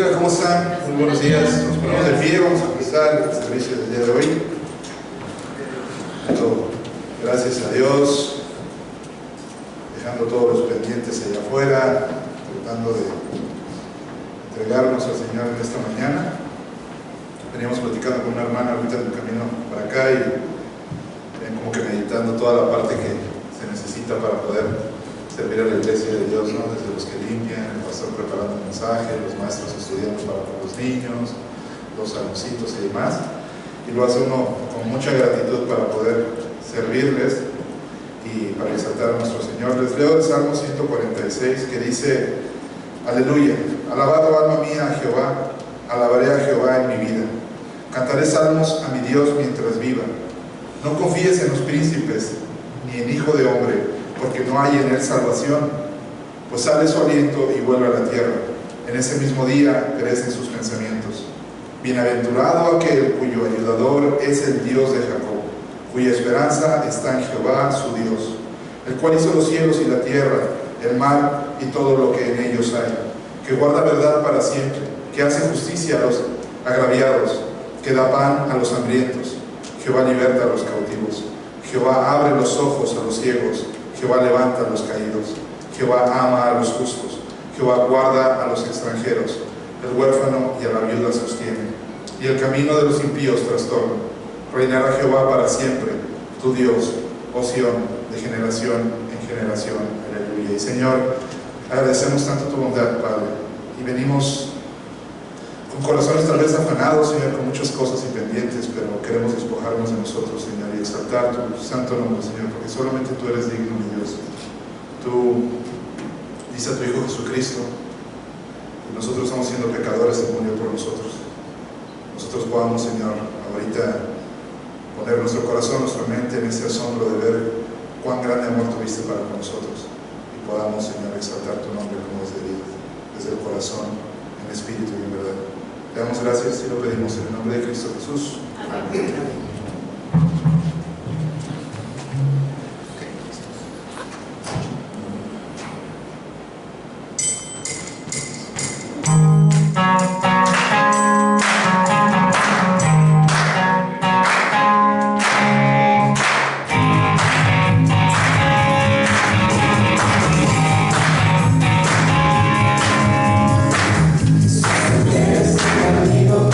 bendiga, ¿cómo están? Muy buenos días. Nos ponemos de pie, vamos a empezar el servicio del día de hoy. Gracias a Dios, dejando todos los pendientes allá afuera, tratando de entregarnos al Señor en esta mañana. Veníamos platicando con una hermana ahorita en el camino para acá y como que meditando toda la parte que se necesita para poder servir a la iglesia de Dios, ¿no? Desde los que limpian, el pastor preparando el mensaje, los maestros estudiando para los niños, los saloncitos y demás. Y lo hace uno con mucha gratitud para poder servirles y para exaltar a nuestro Señor. Les leo el Salmo 146 que dice: Aleluya, alabado alma mía a Jehová, alabaré a Jehová en mi vida. Cantaré salmos a mi Dios mientras viva. No confíes en los príncipes, ni en hijo de hombre, porque no hay en él salvación. Pues sale su aliento y vuelve a la tierra. En ese mismo día perecen sus pensamientos. Bienaventurado aquel cuyo ayudador es el Dios de Jacob, cuya esperanza está en Jehová su Dios, el cual hizo los cielos y la tierra, el mar y todo lo que en ellos hay, que guarda verdad para siempre, que hace justicia a los agraviados, que da pan a los hambrientos. Jehová liberta a los cautivos. Jehová abre los ojos a los ciegos. Jehová levanta a los caídos. Jehová ama a los justos. Jehová guarda a los extranjeros. El huérfano y a la viuda sostiene. Y el camino de los impíos trastorna. Reinará Jehová para siempre, tu Dios, oh Sión, de generación en generación. Aleluya. Y Señor, agradecemos tanto tu bondad, Padre, y venimos con corazones tal vez afanados, Señor, con muchas cosas y pendientes, pero queremos despojarnos de nosotros, Señor, y exaltar tu santo nombre, Señor, porque solamente tú eres digno, mi Dios. Tú dice a tu Hijo Jesucristo, y nosotros estamos siendo pecadores, Él murió por nosotros. Nosotros podamos, Señor, ahorita poner nuestro corazón, nuestra mente en ese asombro de ver cuán grande amor tuviste para con nosotros, y podamos, Señor, exaltar tu nombre como es debido, desde el corazón, en espíritu y en verdad. Te damos gracias y lo pedimos en el nombre de Cristo Jesús. Amén. Amigo,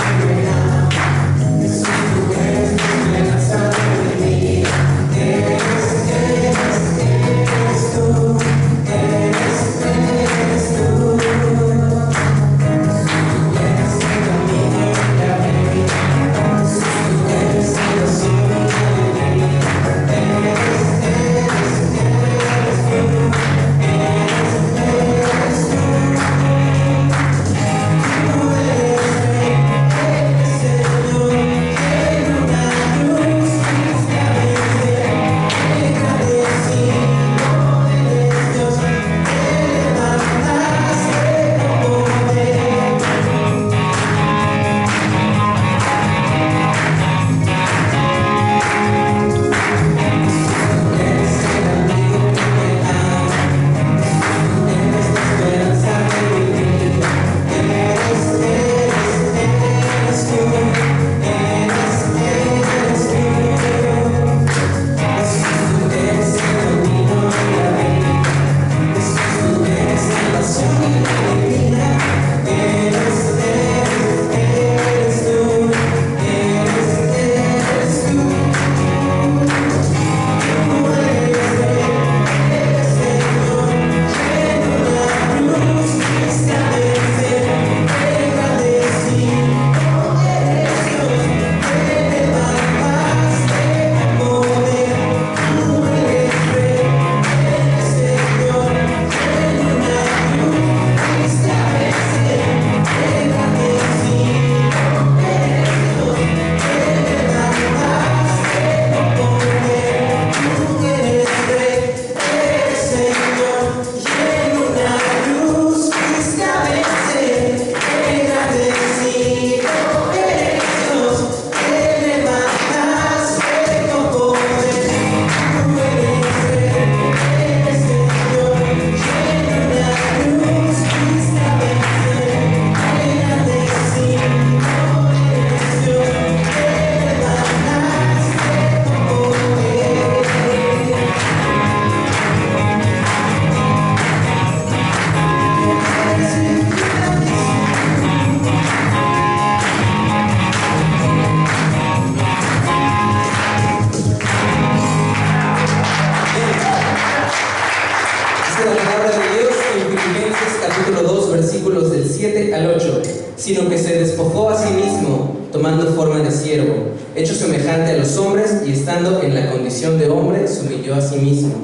sino que se despojó a sí mismo, tomando forma de siervo, hecho semejante a los hombres, y estando en la condición de hombre, se humilló a sí mismo,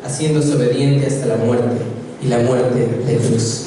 haciéndose obediente hasta la muerte, y la muerte de cruz.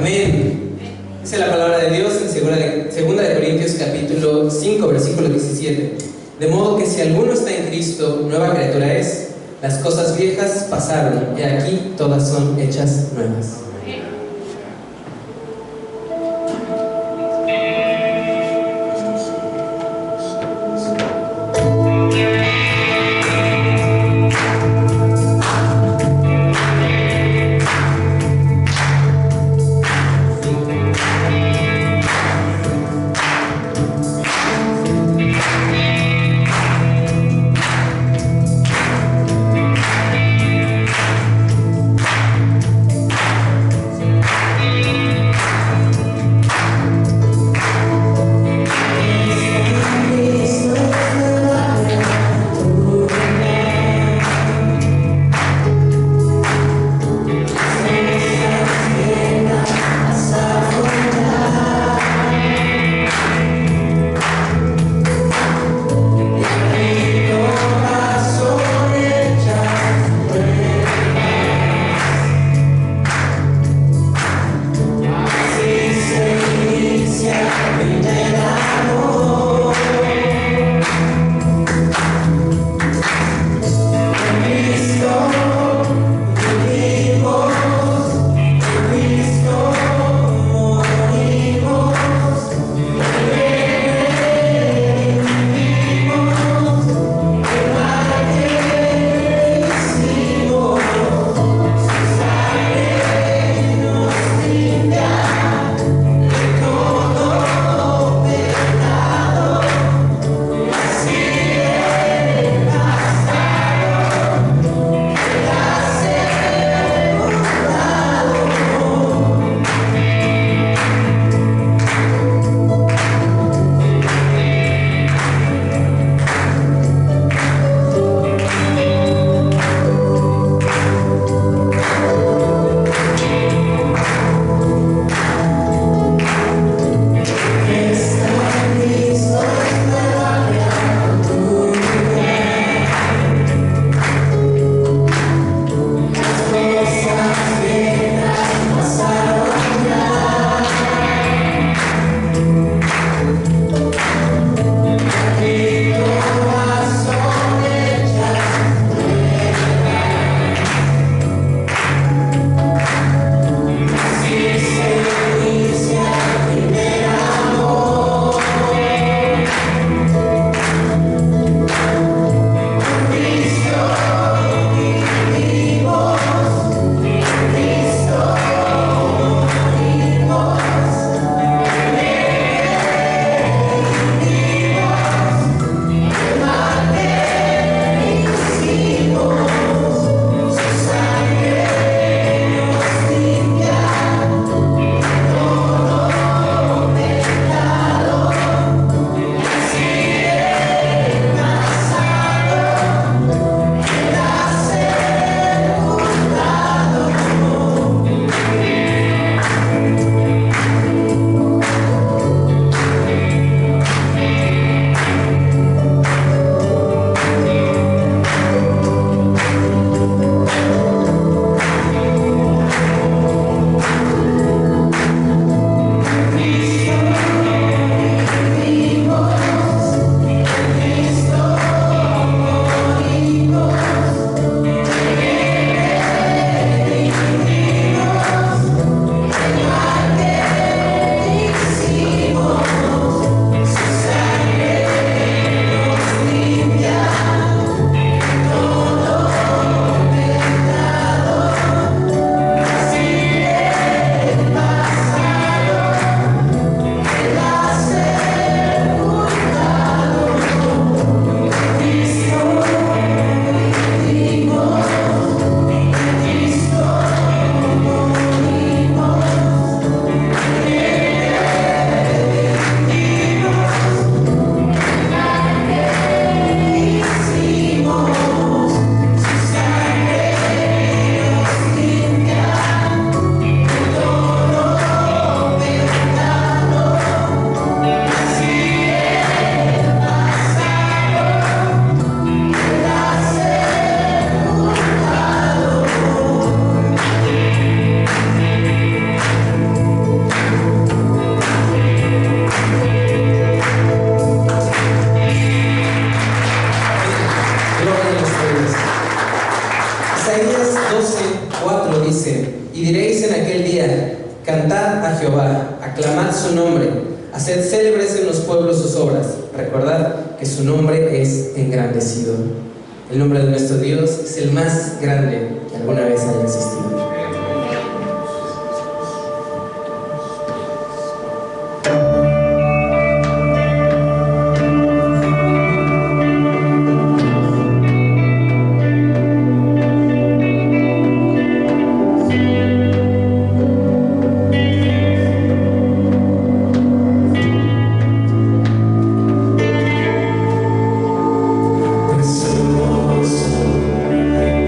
Amén. Dice la palabra de Dios en 2 Corintios capítulo 5, versículo 17. De modo que si alguno está en Cristo, nueva criatura es. Las cosas viejas pasaron, y aquí todas son hechas nuevas. diréis en aquel día: cantad a Jehová, aclamad su nombre, haced célebres en los pueblos sus obras, recordad que su nombre es engrandecido. El nombre de nuestro Dios es el más grande que alguna vez haya existido.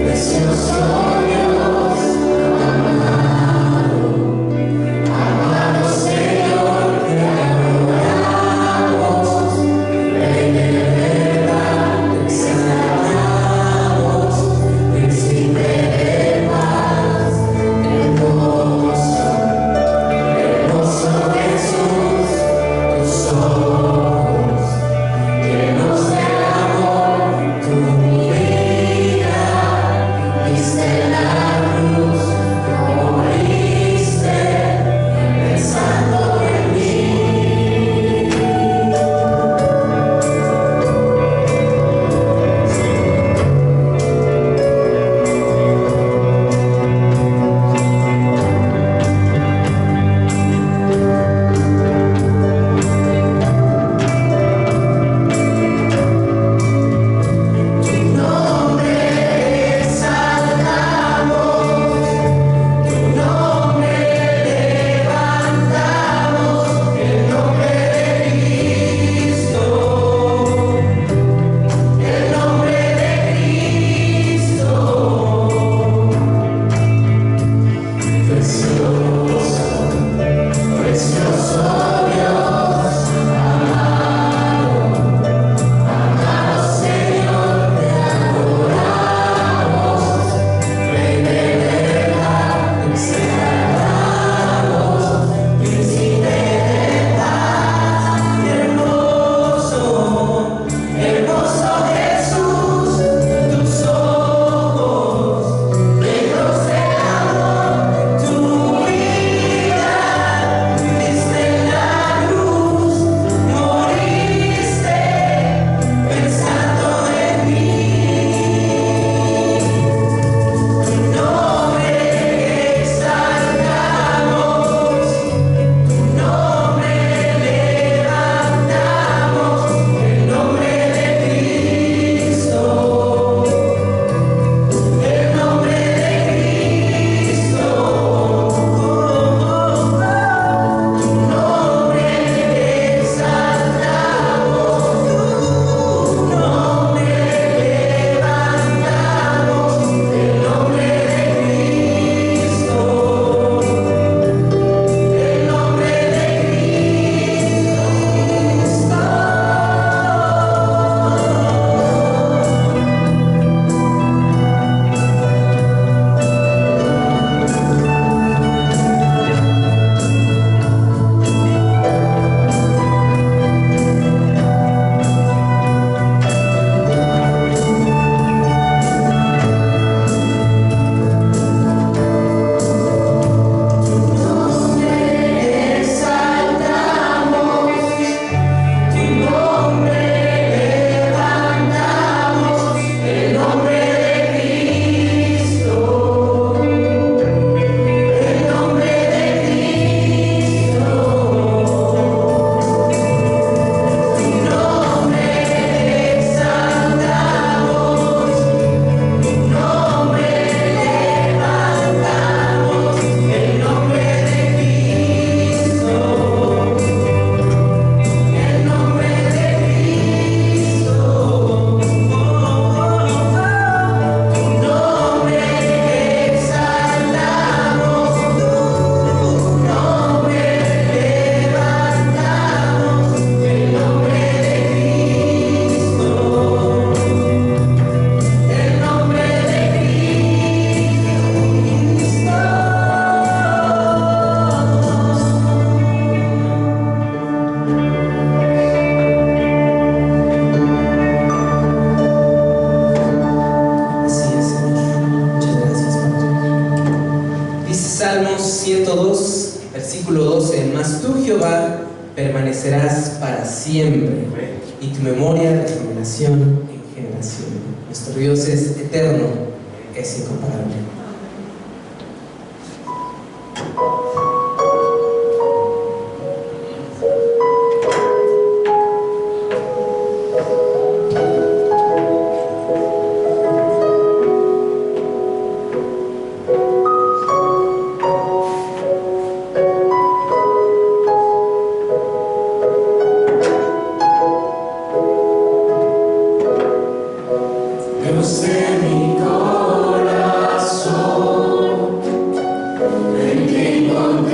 Precioso Dios. Salmos 102, versículo 12. Mas tú, Jehová, permanecerás para siempre, y tu memoria de generación en generación. Nuestro Dios es eterno, es incomparable. Dios de mi corazón, en ti encontré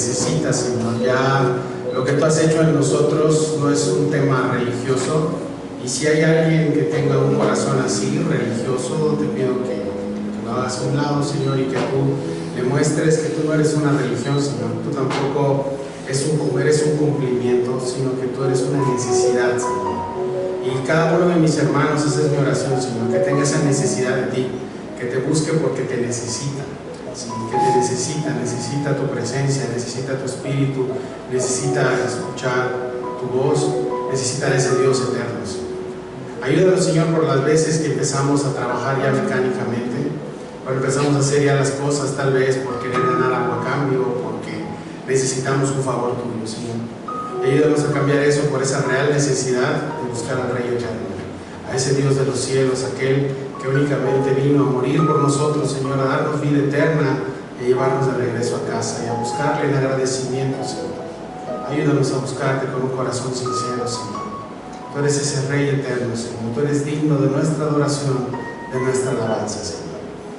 necesita, Señor. Ya lo que tú has hecho en nosotros no es un tema religioso, y si hay alguien que tenga un corazón así, religioso, te pido que lo hagas a un lado, Señor, y que tú le muestres que tú no eres una religión, Señor. Tú tampoco eres un cumplimiento, sino que tú eres una necesidad, Señor. Y cada uno de mis hermanos, esa es mi oración, Señor, que tenga esa necesidad de ti, que te busque porque te necesita, ¿sí? Que te necesita tu presencia, necesita tu espíritu, necesita escuchar tu voz, necesita ese Dios eterno, Señor. Ayúdanos, Señor, por las veces que empezamos a trabajar ya mecánicamente, cuando empezamos a hacer ya las cosas tal vez por querer ganar algo a cambio, porque necesitamos un favor tuyo, Señor. Ayúdanos a cambiar eso por esa real necesidad de buscar al Rey eterno, a ese Dios de los cielos, aquel que únicamente vino a morir por nosotros, Señor, a darnos vida eterna y a llevarnos de regreso a casa y a buscarle en agradecimiento, Señor. Ayúdanos a buscarte con un corazón sincero, Señor. Tú eres ese Rey eterno, Señor. Tú eres digno de nuestra adoración, de nuestra alabanza, Señor.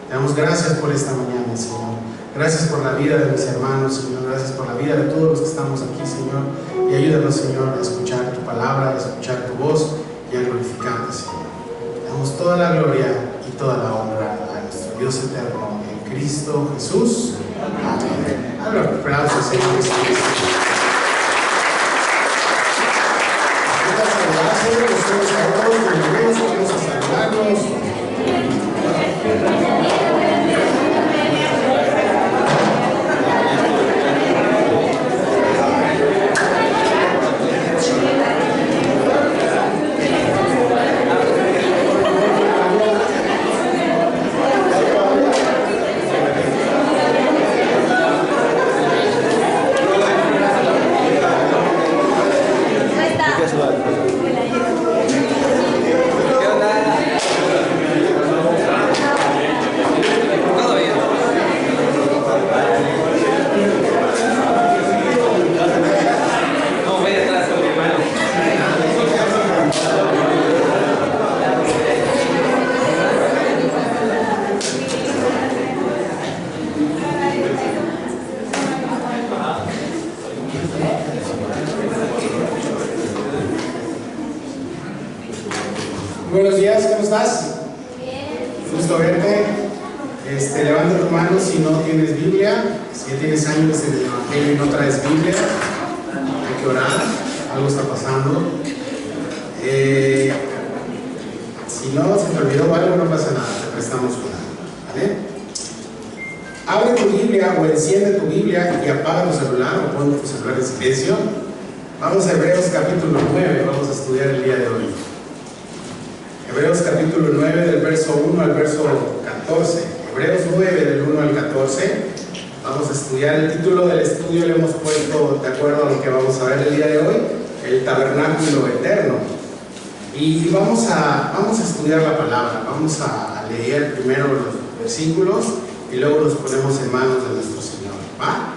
Te damos gracias por esta mañana, Señor. Gracias por la vida de mis hermanos, Señor. Gracias por la vida de todos los que estamos aquí, Señor. Y ayúdanos, Señor, a escuchar tu palabra, a escuchar tu voz y a glorificarte, Señor. Te damos toda la gloria y toda la honra a nuestro Dios eterno, en Cristo Jesús. Amén. Habla un aplauso, Señor Jesucristo. Nosotros a todos, bienvenidos, vamos a saludarnos. Buenos días, ¿cómo estás? Bien. Gusto verte. Levanta tu mano si no tienes Biblia, si ya tienes años en el Evangelio y no traes Biblia, hay que orar, algo está pasando. Si no se te olvidó algo, no pasa nada, te prestamos una, ¿vale? Abre tu Biblia o enciende tu Biblia y apaga tu celular o pon tu celular en silencio. Vamos a Hebreos capítulo 9, vamos a estudiar el día de hoy. Hebreos capítulo 9 del verso 1 al verso 14. Hebreos 9 del 1 al 14. Vamos a estudiar, el título del estudio le hemos puesto de acuerdo a lo que vamos a ver el día de hoy, el tabernáculo eterno. Y vamos a estudiar la palabra, vamos a leer primero los versículos y luego los ponemos en manos de nuestro Señor, ¿va?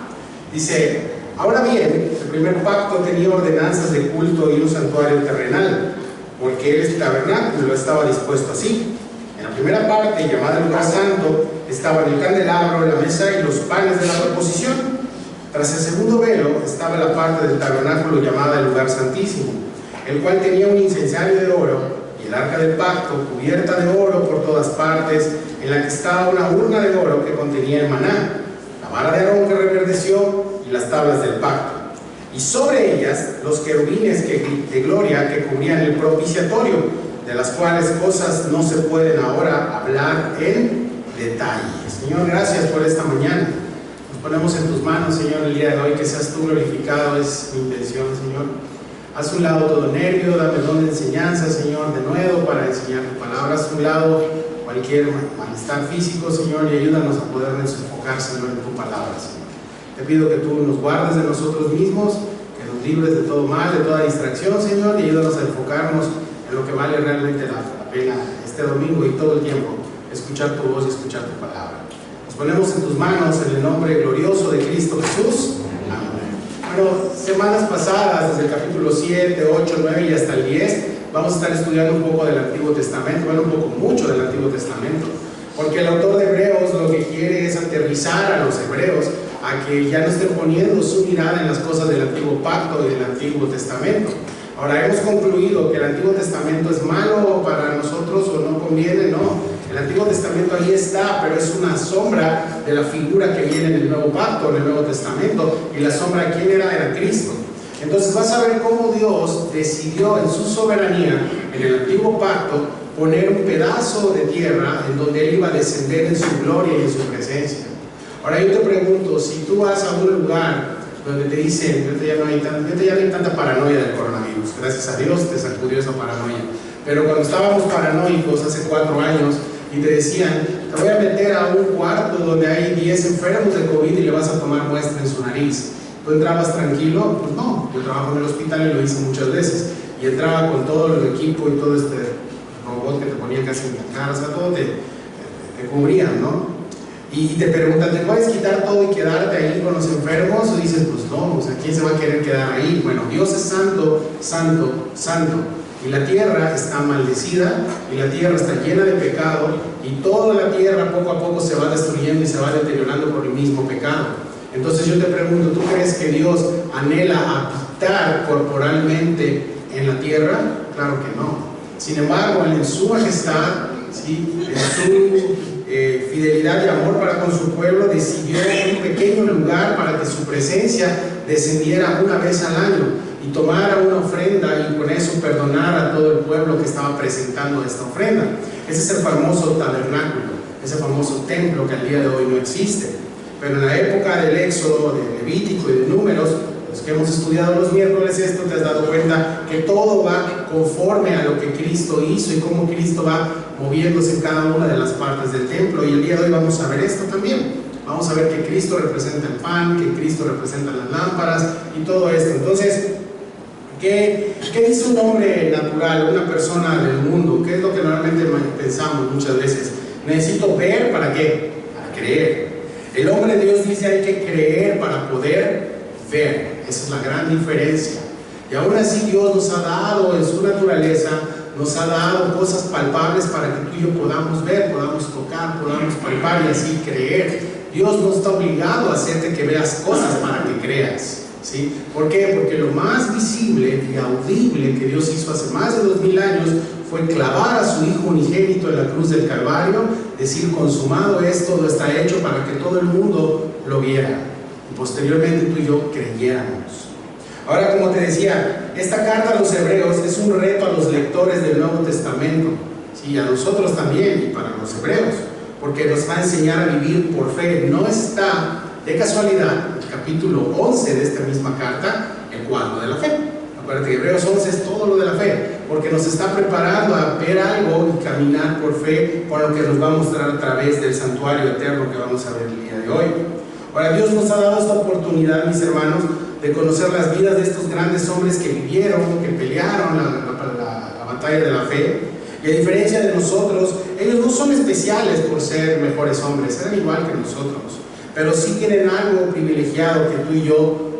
Dice, ahora bien, el primer pacto tenía ordenanzas de culto y un santuario terrenal, porque el tabernáculo estaba dispuesto así. En la primera parte, llamada el lugar santo, estaban el candelabro, la mesa y los panes de la proposición. Tras el segundo velo estaba la parte del tabernáculo llamada el lugar santísimo, el cual tenía un incensario de oro y el arca del pacto cubierta de oro por todas partes, en la que estaba una urna de oro que contenía el maná, la vara de Aarón que reverdeció y las tablas del pacto, y sobre ellas los querubines de gloria que cubrían el propiciatorio, de las cuales cosas no se pueden ahora hablar en detalle. Señor, gracias por esta mañana. Nos ponemos en tus manos, Señor, el día de hoy, que seas tú glorificado, es mi intención, Señor. Haz un lado todo nervio, dame don de enseñanza, Señor, de nuevo para enseñar tu palabra. Haz un lado cualquier malestar físico, Señor, y ayúdanos a podernos enfocar, Señor, en tu palabra, Señor. Te pido que tú nos guardes de nosotros mismos, que nos libres de todo mal, de toda distracción, Señor, y ayúdanos a enfocarnos en lo que vale realmente la pena este domingo y todo el tiempo, escuchar tu voz y escuchar tu palabra. Nos ponemos en tus manos en el nombre glorioso de Cristo Jesús. Amén. Bueno, semanas pasadas, desde el capítulo 7, 8, 9 y hasta el 10, vamos a estar estudiando un poco del Antiguo Testamento, bueno, un poco mucho del Antiguo Testamento, porque el autor de Hebreos lo que quiere es aterrizar a los hebreos a que ya no estén poniendo su mirada en las cosas del Antiguo Pacto y del Antiguo Testamento. Ahora, hemos concluido que el Antiguo Testamento es malo para nosotros o no conviene. No, el Antiguo Testamento ahí está, pero es una sombra de la figura que viene en el Nuevo Pacto, en el Nuevo Testamento, y la sombra, ¿quién era? Era Cristo. Entonces vas a ver cómo Dios decidió en su soberanía, en el Antiguo Pacto, poner un pedazo de tierra en donde Él iba a descender en su gloria y en su presencia. Ahora yo te pregunto, si tú vas a un lugar donde te dicen, ahorita ya no hay tanta paranoia del coronavirus, gracias a Dios te sacudió esa paranoia, pero cuando estábamos paranoicos hace 4 años y te decían, te voy a meter a un cuarto donde hay 10 enfermos de COVID y le vas a tomar muestra en su nariz, ¿tú entrabas tranquilo? Pues no, yo trabajo en el hospital y lo hice muchas veces, y entraba con todo el equipo y todo este robot que te ponía casi en la cara, o sea, todo te cubrían, ¿no? Y te preguntan, ¿te puedes quitar todo y quedarte ahí con los enfermos? O dices, pues no, o sea, ¿quién se va a querer quedar ahí? Bueno, Dios es santo, santo, santo, y la tierra está maldecida, y la tierra está llena de pecado, y toda la tierra poco a poco se va destruyendo y se va deteriorando por el mismo pecado. Entonces yo te pregunto, ¿tú crees que Dios anhela habitar corporalmente en la tierra? Claro que no. Sin embargo, Él en su majestad, ¿sí?, en su fidelidad y amor para con su pueblo, decidió un pequeño lugar para que su presencia descendiera una vez al año y tomara una ofrenda y con eso perdonara a todo el pueblo que estaba presentando esta ofrenda. Ese es el famoso tabernáculo, ese famoso templo que al día de hoy no existe. Pero en la época del Éxodo, de Levítico y de Números, los que hemos estudiado los miércoles esto, te has dado cuenta que todo va conforme a lo que Cristo hizo y cómo Cristo va moviéndose en cada una de las partes del templo. Y el día de hoy vamos a ver esto también. Vamos a ver que Cristo representa el pan, que Cristo representa las lámparas y todo esto. Entonces, ¿qué dice un hombre natural, una persona del mundo? ¿Qué es lo que normalmente pensamos muchas veces? Necesito ver, ¿para qué? Para creer. El hombre de Dios dice hay que creer para poder ver. Esa es la gran diferencia. Y aún así Dios nos ha dado en su naturaleza, nos ha dado cosas palpables para que tú y yo podamos ver, podamos tocar, podamos palpar y así creer. Dios no está obligado a hacerte que veas cosas para que creas, ¿sí? ¿Por qué? Porque lo más visible y audible que Dios hizo hace más de 2000 años fue clavar a su Hijo unigénito en la cruz del Calvario, decir consumado es, todo está hecho, para que todo el mundo lo viera y posteriormente tú y yo creyéramos. Ahora, como te decía, esta carta a los hebreos es un reto a los lectores del Nuevo Testamento, ¿sí? A nosotros también y para los hebreos, porque nos va a enseñar a vivir por fe. No está de casualidad el capítulo 11 de esta misma carta, el cuadro de la fe. Acuérdate que Hebreos 11 es todo lo de la fe, porque nos está preparando a ver algo y caminar por fe con lo que nos va a mostrar a través del santuario eterno que vamos a ver el día de hoy. Ahora, Dios nos ha dado esta oportunidad, mis hermanos, de conocer las vidas de estos grandes hombres que vivieron, que pelearon la batalla de la fe. Y a diferencia de nosotros, ellos no son especiales por ser mejores hombres, eran igual que nosotros, pero sí tienen algo privilegiado que tú y yo,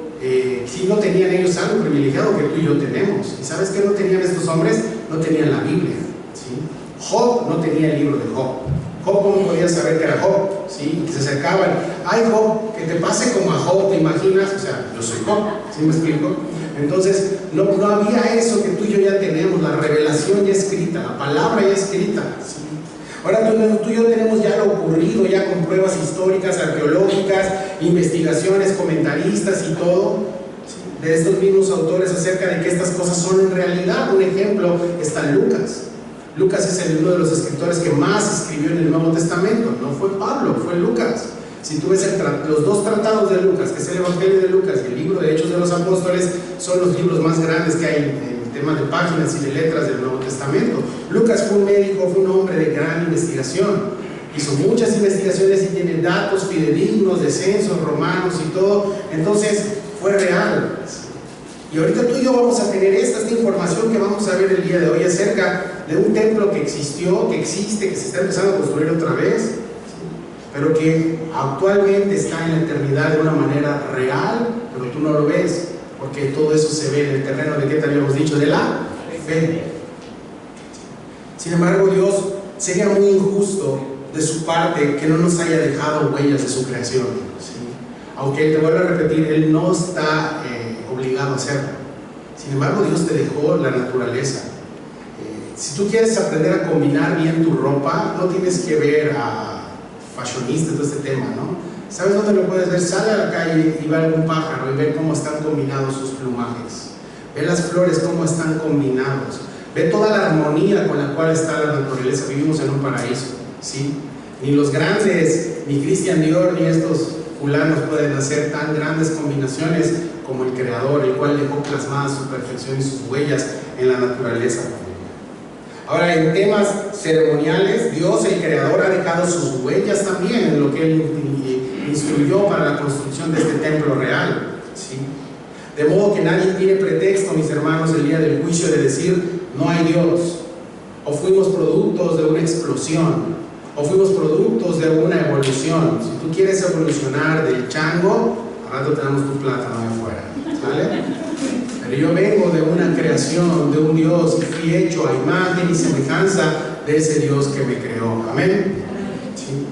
sí no tenían ellos algo privilegiado que tú y yo tenemos. ¿Y sabes qué no tenían estos hombres? No tenían la Biblia, ¿sí? Job no tenía el libro de Job. Job, ¿cómo podía saber que era Job? ¿Sí? Se acercaban, ay Job, que te pase como a Job, ¿te imaginas? O sea, yo soy Job, ¿sí me explico? Entonces, no había eso que tú y yo ya tenemos, la revelación ya escrita, la palabra ya escrita, ¿sí? Ahora tú y yo tenemos ya lo ocurrido, ya con pruebas históricas, arqueológicas, investigaciones, comentaristas y todo, ¿sí?, de estos mismos autores acerca de que estas cosas son en realidad. Un ejemplo está Lucas. Lucas es uno de los escritores que más escribió en el Nuevo Testamento. No fue Pablo, fue Lucas. Si tú ves los dos tratados de Lucas, que es el Evangelio de Lucas y el libro de Hechos de los Apóstoles, son los libros más grandes que hay en temas de páginas y de letras del Nuevo Testamento. Lucas fue un médico, fue un hombre de gran investigación. Hizo muchas investigaciones y tiene datos fidedignos de censos romanos y todo. Entonces fue real. Y ahorita tú y yo vamos a tener esta información que vamos a ver el día de hoy acerca de un templo que existió, que existe, que se está empezando a construir otra vez, ¿sí?, pero que actualmente está en la eternidad de una manera real, pero tú no lo ves, porque todo eso se ve en el terreno de, ¿qué te habíamos dicho?, de la fe. Sin embargo, Dios sería muy injusto de su parte que no nos haya dejado huellas de su creación, ¿sí? Aunque te vuelvo a repetir, Él no está obligado a hacerlo. Sin embargo, Dios te dejó la naturaleza. Si tú quieres aprender a combinar bien tu ropa, no tienes que ver a fashionistas, todo este tema, ¿no? ¿Sabes dónde lo puedes ver? Sale a la calle y ve a algún pájaro y ve cómo están combinados sus plumajes. Ve las flores, cómo están combinados. Ve toda la armonía con la cual está la naturaleza. Vivimos en un paraíso, ¿sí? Ni los grandes, ni Christian Dior, ni estos fulanos pueden hacer tan grandes combinaciones como el Creador, el cual dejó plasmada su perfección y sus huellas en la naturaleza. Ahora, en temas ceremoniales, Dios, el Creador, ha dejado sus huellas también en lo que Él instruyó para la construcción de este templo real, ¿sí? De modo que nadie tiene pretexto, mis hermanos, el día del juicio de decir, no hay Dios, o fuimos productos de una explosión, o fuimos productos de una evolución. Si tú quieres evolucionar del chango, al rato tenemos tu plátano ahí afuera, ¿vale? Pero yo vengo de una creación, de un Dios que fui hecho a imagen y semejanza de ese Dios que me creó. Amén. ¿Sí?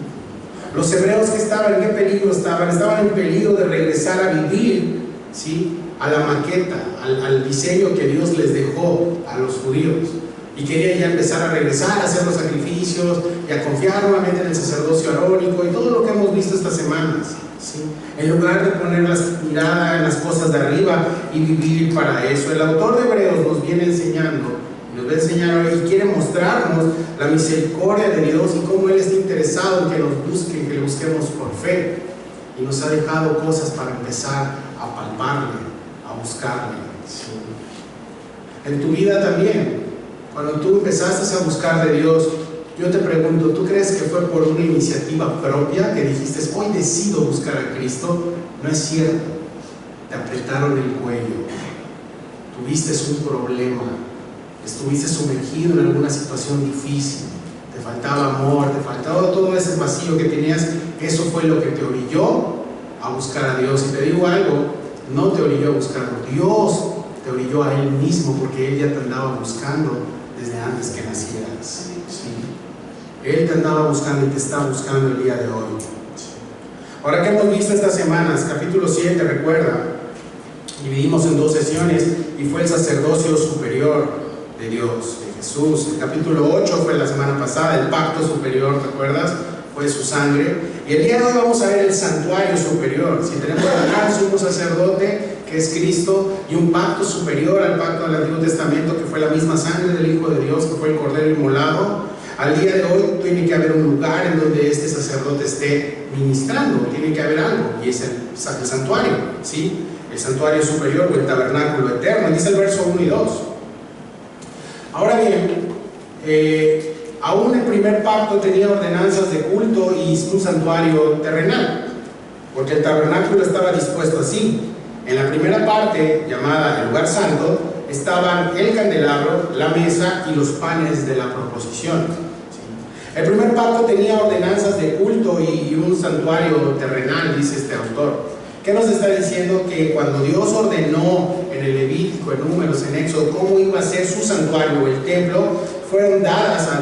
Los hebreos que estaban, ¿en qué peligro estaban? Estaban en peligro de regresar a vivir, ¿sí?, a la maqueta, al diseño que Dios les dejó a los judíos. Y querían ya empezar a regresar a hacer los sacrificios y a confiar nuevamente en el sacerdocio arónico y todo lo que hemos visto estas semanas, ¿sí? En lugar de poner la mirada en las cosas de arriba y vivir para eso. El autor de Hebreos nos viene enseñando, nos va a enseñar hoy y quiere mostrarnos la misericordia de Dios y cómo Él está interesado en que nos busquen, que le busquemos por fe. Y nos ha dejado cosas para empezar a palparle, a buscarle, ¿sí? En tu vida también, cuando tú empezaste a buscar de Dios, yo te pregunto, ¿tú crees que fue por una iniciativa propia que dijiste, hoy decido buscar a Cristo? No es cierto. Te apretaron el cuello, tuviste un problema, estuviste sumergido en alguna situación difícil, te faltaba amor, te faltaba todo ese vacío que tenías. Eso fue lo que te orilló a buscar a Dios. Y te digo algo, no te orilló a buscarlo, Dios te orilló a Él mismo, porque Él ya te andaba buscando desde antes que nacieras, ¿sí? Él te andaba buscando y te está buscando el día de hoy, ¿sí? Ahora, que hemos visto estas semanas, capítulo 7, recuerda, dividimos en 2 sesiones y fue el sacerdocio superior de Dios, de Jesús. El capítulo 8 fue la semana pasada, el pacto superior, ¿te acuerdas? Fue su sangre. Y el día de hoy vamos a ver el santuario superior. Si tenemos acá un sumo sacerdote, que es Cristo, y un pacto superior al pacto del Antiguo Testamento, que fue la misma sangre del Hijo de Dios, que fue el Cordero inmolado. Al día de hoy tiene que haber un lugar en donde este sacerdote esté ministrando, tiene que haber algo, y es el santuario, ¿sí? El santuario superior o el tabernáculo eterno. Dice el verso 1 y 2. Ahora bien, aún el primer pacto tenía ordenanzas de culto y un santuario terrenal, porque el tabernáculo estaba dispuesto así. En la primera parte, llamada el lugar santo, estaban el candelabro, la mesa y los panes de la proposición, ¿sí? El primer pacto tenía ordenanzas de culto y un santuario terrenal, dice este autor. ¿Qué nos está diciendo? Que cuando Dios ordenó en el Levítico, en Números, en Éxodo, cómo iba a ser su santuario o el templo, fueron dadas a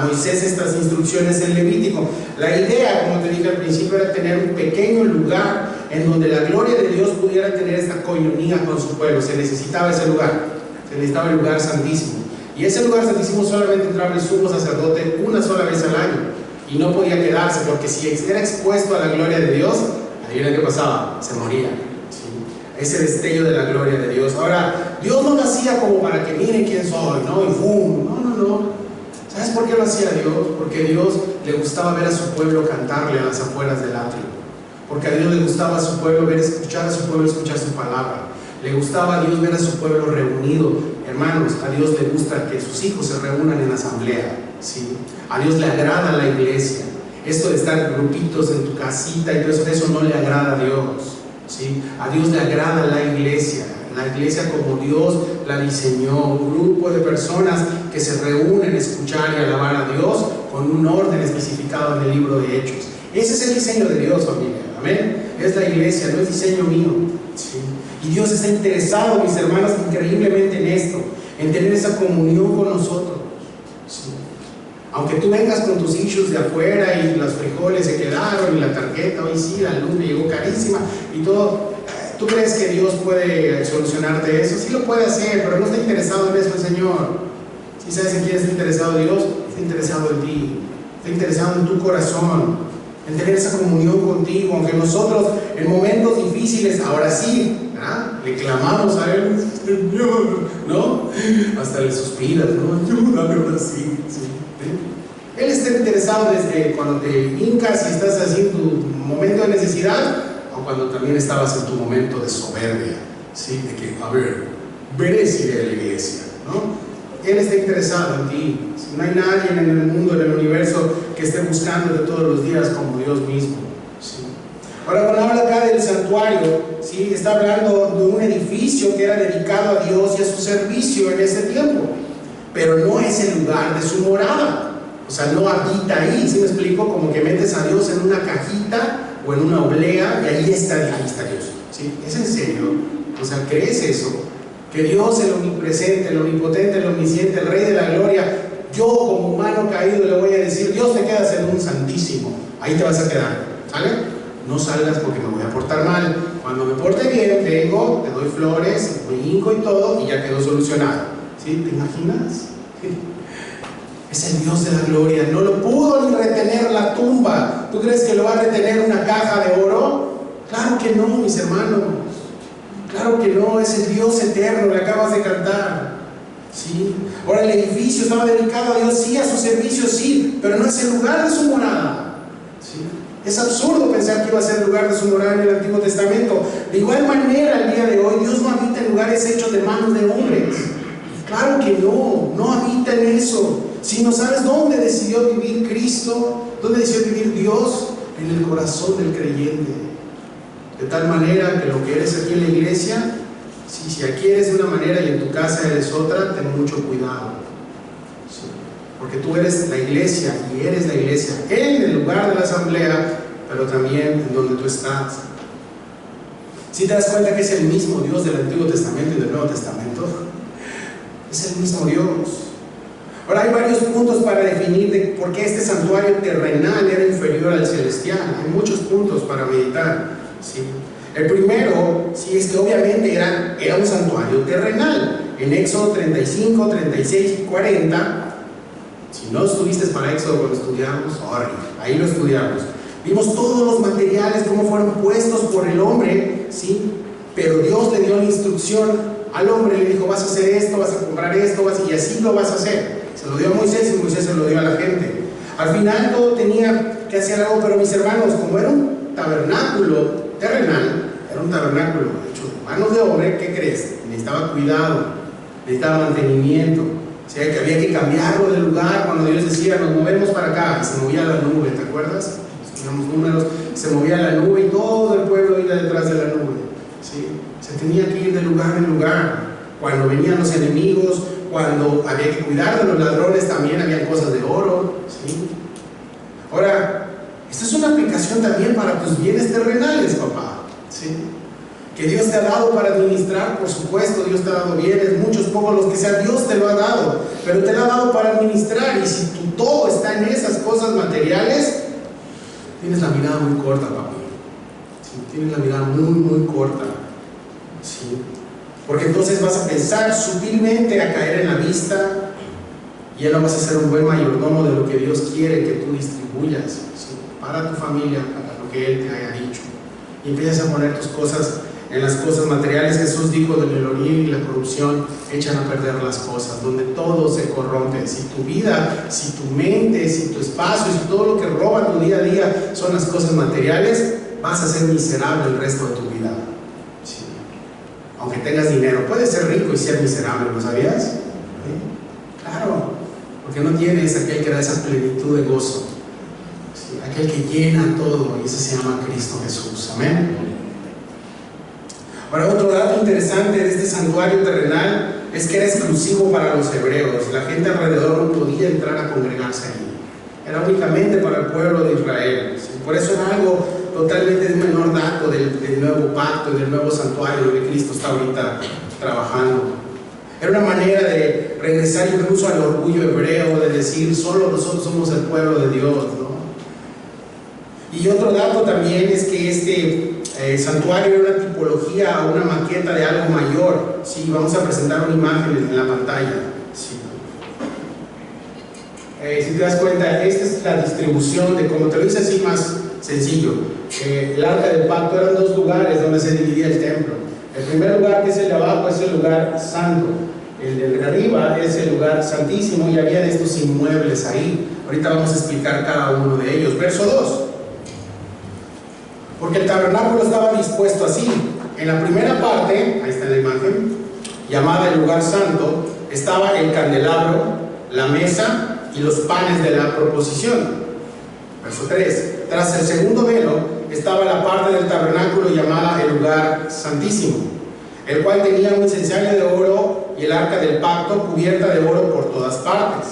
Moisés estas instrucciones en Levítico. La idea, como te dije al principio, era tener un pequeño lugar en donde la gloria de Dios pudiera tener esta coinonía con su pueblo. Se necesitaba ese lugar, se necesitaba el lugar santísimo. Y ese lugar santísimo solamente entraba el sumo sacerdote una sola vez al año. Y no podía quedarse, porque si era expuesto a la gloria de Dios, adivina qué pasaba, se moría, ¿sí? Ese destello de la gloria de Dios. Ahora, Dios no lo hacía como para que miren quién soy, ¿no? Y ¡boom! No. ¿Sabes por qué lo hacía Dios? Porque a Dios le gustaba ver a su pueblo cantarle a las afueras del atrio. Porque a Dios le gustaba a su pueblo escuchar a su pueblo, escuchar su palabra. Le gustaba a Dios ver a su pueblo reunido. Hermanos, a Dios le gusta que sus hijos se reúnan en asamblea, ¿sí? A Dios le agrada la iglesia. Esto de estar grupitos en tu casita y todo eso no le agrada a Dios, ¿sí? A Dios le agrada la iglesia como Dios la diseñó, un grupo de personas que se reúnen a escuchar y alabar a Dios con un orden especificado en el libro de Hechos. Ese es el diseño de Dios, familia, amén. Es la iglesia, no es diseño mío, ¿sí? Y Dios está interesado, mis hermanos, increíblemente en esto, en tener esa comunión con nosotros, ¿sí? Aunque tú vengas con tus issues de afuera y los frijoles se quedaron y la tarjeta, hoy sí, la luz me llegó carísima y todo, ¿tú crees que Dios puede solucionarte eso? Sí lo puede hacer, pero no está interesado en eso el Señor. ¿Sí sabes en quién está interesado Dios? Está interesado en ti, está interesado en tu corazón, en tener esa comunión contigo, aunque nosotros en momentos difíciles, ahora sí, ¿verdad?, le clamamos a Él, Señor, ¿no? Hasta le suspiras, ¿no? Ayúdame ahora sí, sí. Él está interesado desde cuando te hincas y estás así en tu momento de necesidad, o cuando también estabas en tu momento de soberbia, ¿sí? De que, a ver, veré si iré a la iglesia, ¿no? Él está interesado en ti. No hay nadie en el mundo, en el universo, que esté buscándote todos los días como Dios mismo, ¿sí? Ahora, cuando habla acá del santuario, ¿sí?, está hablando de un edificio que era dedicado a Dios y a su servicio en ese tiempo, pero no es el lugar de su morada. O sea, no habita ahí, ¿sí me explico? Como que metes a Dios en una cajita o en una oblea y ahí está Dios, ¿sí? ¿Es en serio? O sea, ¿crees eso? Que Dios, el omnipresente, el omnipotente, el omnisciente, el Rey de la gloria, yo como humano caído le voy a decir, Dios, te quedas en un santísimo, ahí te vas a quedar, ¿sale? No salgas porque me voy a portar mal. Cuando me porte bien, vengo, te doy flores, me hinco y todo y ya quedó solucionado, ¿sí? ¿Te imaginas? Es el Dios de la gloria, no lo pudo ni retener la tumba. ¿Tú crees que lo va a retener una caja de oro? Claro que no, mis hermanos. Claro que no, es el Dios eterno, le acabas de cantar, ¿sí? Ahora, el edificio estaba dedicado a Dios, sí, a su servicio, sí, pero no es el lugar de su morada, ¿sí? Es absurdo pensar que iba a ser el lugar de su morada en el Antiguo Testamento. De igual manera, el día de hoy, Dios no habita en lugares hechos de manos de hombres. Claro que no, no habita en eso. Si no sabes dónde decidió vivir Cristo, dónde decidió vivir Dios, en el corazón del creyente. De tal manera que lo que eres aquí en la iglesia, si aquí eres de una manera y en tu casa eres otra, ten mucho cuidado, ¿sí? Porque tú eres la iglesia y eres la iglesia en el lugar de la asamblea, pero también en donde tú estás. Si te das cuenta que es el mismo Dios del Antiguo Testamento y del Nuevo Testamento, es el mismo Dios. Ahora, hay varios puntos para definir de por qué este santuario terrenal era inferior al celestial. Hay muchos puntos para meditar, ¿sí? El primero, sí, es que obviamente era un santuario terrenal. En Éxodo 35, 36 y 40, si no estuviste para Éxodo cuando estudiamos, ahí lo estudiamos. Vimos todos los materiales, cómo fueron puestos por el hombre, ¿sí? Pero Dios le dio la instrucción al hombre, le dijo, vas a hacer esto, vas a comprar esto, y así lo vas a hacer. Se lo dio a Moisés y Moisés se lo dio a la gente. Al final todo tenía que hacer algo, pero mis hermanos, como era un tabernáculo terrenal, era un tabernáculo hecho de manos de hombre, ¿qué crees? Necesitaba cuidado, necesitaba mantenimiento. O sea, que había que cambiarlo de lugar cuando Dios decía, nos movemos para acá, y se movía la nube, ¿te acuerdas? Teníamos números, se movía la nube y todo el pueblo iba detrás de la nube, ¿sí? Se tenía que ir de lugar en lugar. Cuando venían los enemigos, cuando había que cuidar de los ladrones, también había cosas de oro, ¿sí? Ahora, esto es una aplicación también para tus bienes terrenales, papá, ¿sí? Que Dios te ha dado para administrar, por supuesto, Dios te ha dado bienes, muchos, pocos, los que sean, Dios te lo ha dado, pero te lo ha dado para administrar, y si tu todo está en esas cosas materiales, tienes la mirada muy corta, papi, ¿sí? Tienes la mirada muy, muy corta, ¿sí? Porque entonces vas a pensar sutilmente a caer en la vista y ya no vas a ser un buen mayordomo de lo que Dios quiere que tú distribuyas, ¿sí? Para tu familia, para lo que Él te haya dicho. Y empiezas a poner tus cosas en las cosas materiales. Jesús dijo, donde el orgullo y la corrupción echan a perder las cosas, donde todo se corrompe. Si tu vida, si tu mente, si tu espacio, si todo lo que roba tu día a día son las cosas materiales, vas a ser miserable el resto de tu vida. Sí. Aunque tengas dinero, puedes ser rico y ser miserable, ¿lo sabías? ¿Sí? Claro, porque no tienes aquel que da esa plenitud de gozo, ¿sí? Aquel que llena todo, y ese se llama Cristo Jesús. Amén. Ahora, otro dato interesante de este santuario terrenal es que era exclusivo para los hebreos. La gente alrededor no podía entrar a congregarse allí. Era únicamente para el pueblo de Israel, ¿sí? Por eso era algo totalmente de menor dato del nuevo pacto y del nuevo santuario donde Cristo está ahorita trabajando. Era una manera de regresar incluso al orgullo hebreo de decir solo nosotros somos el pueblo de Dios, ¿no? Y otro dato también es que este santuario era una tipología o una maqueta de algo mayor. Sí, vamos a presentar una imagen en la pantalla. Sí. Si te das cuenta, esta es la distribución de, como te lo hice así más sencillo. El arca del pacto eran dos lugares donde se dividía el templo. El primer lugar, que es el de abajo, es el lugar santo. El de arriba es el lugar santísimo y había de estos inmuebles ahí. Ahorita vamos a explicar cada uno de ellos. Verso 2. Porque el tabernáculo estaba dispuesto así. En la primera parte, ahí está la imagen, llamada el lugar santo, estaba el candelabro, la mesa y los panes de la proposición. Verso 3. Tras el segundo velo estaba la parte del tabernáculo llamada el lugar santísimo, el cual tenía un incensario de oro y el arca del pacto cubierta de oro por todas partes,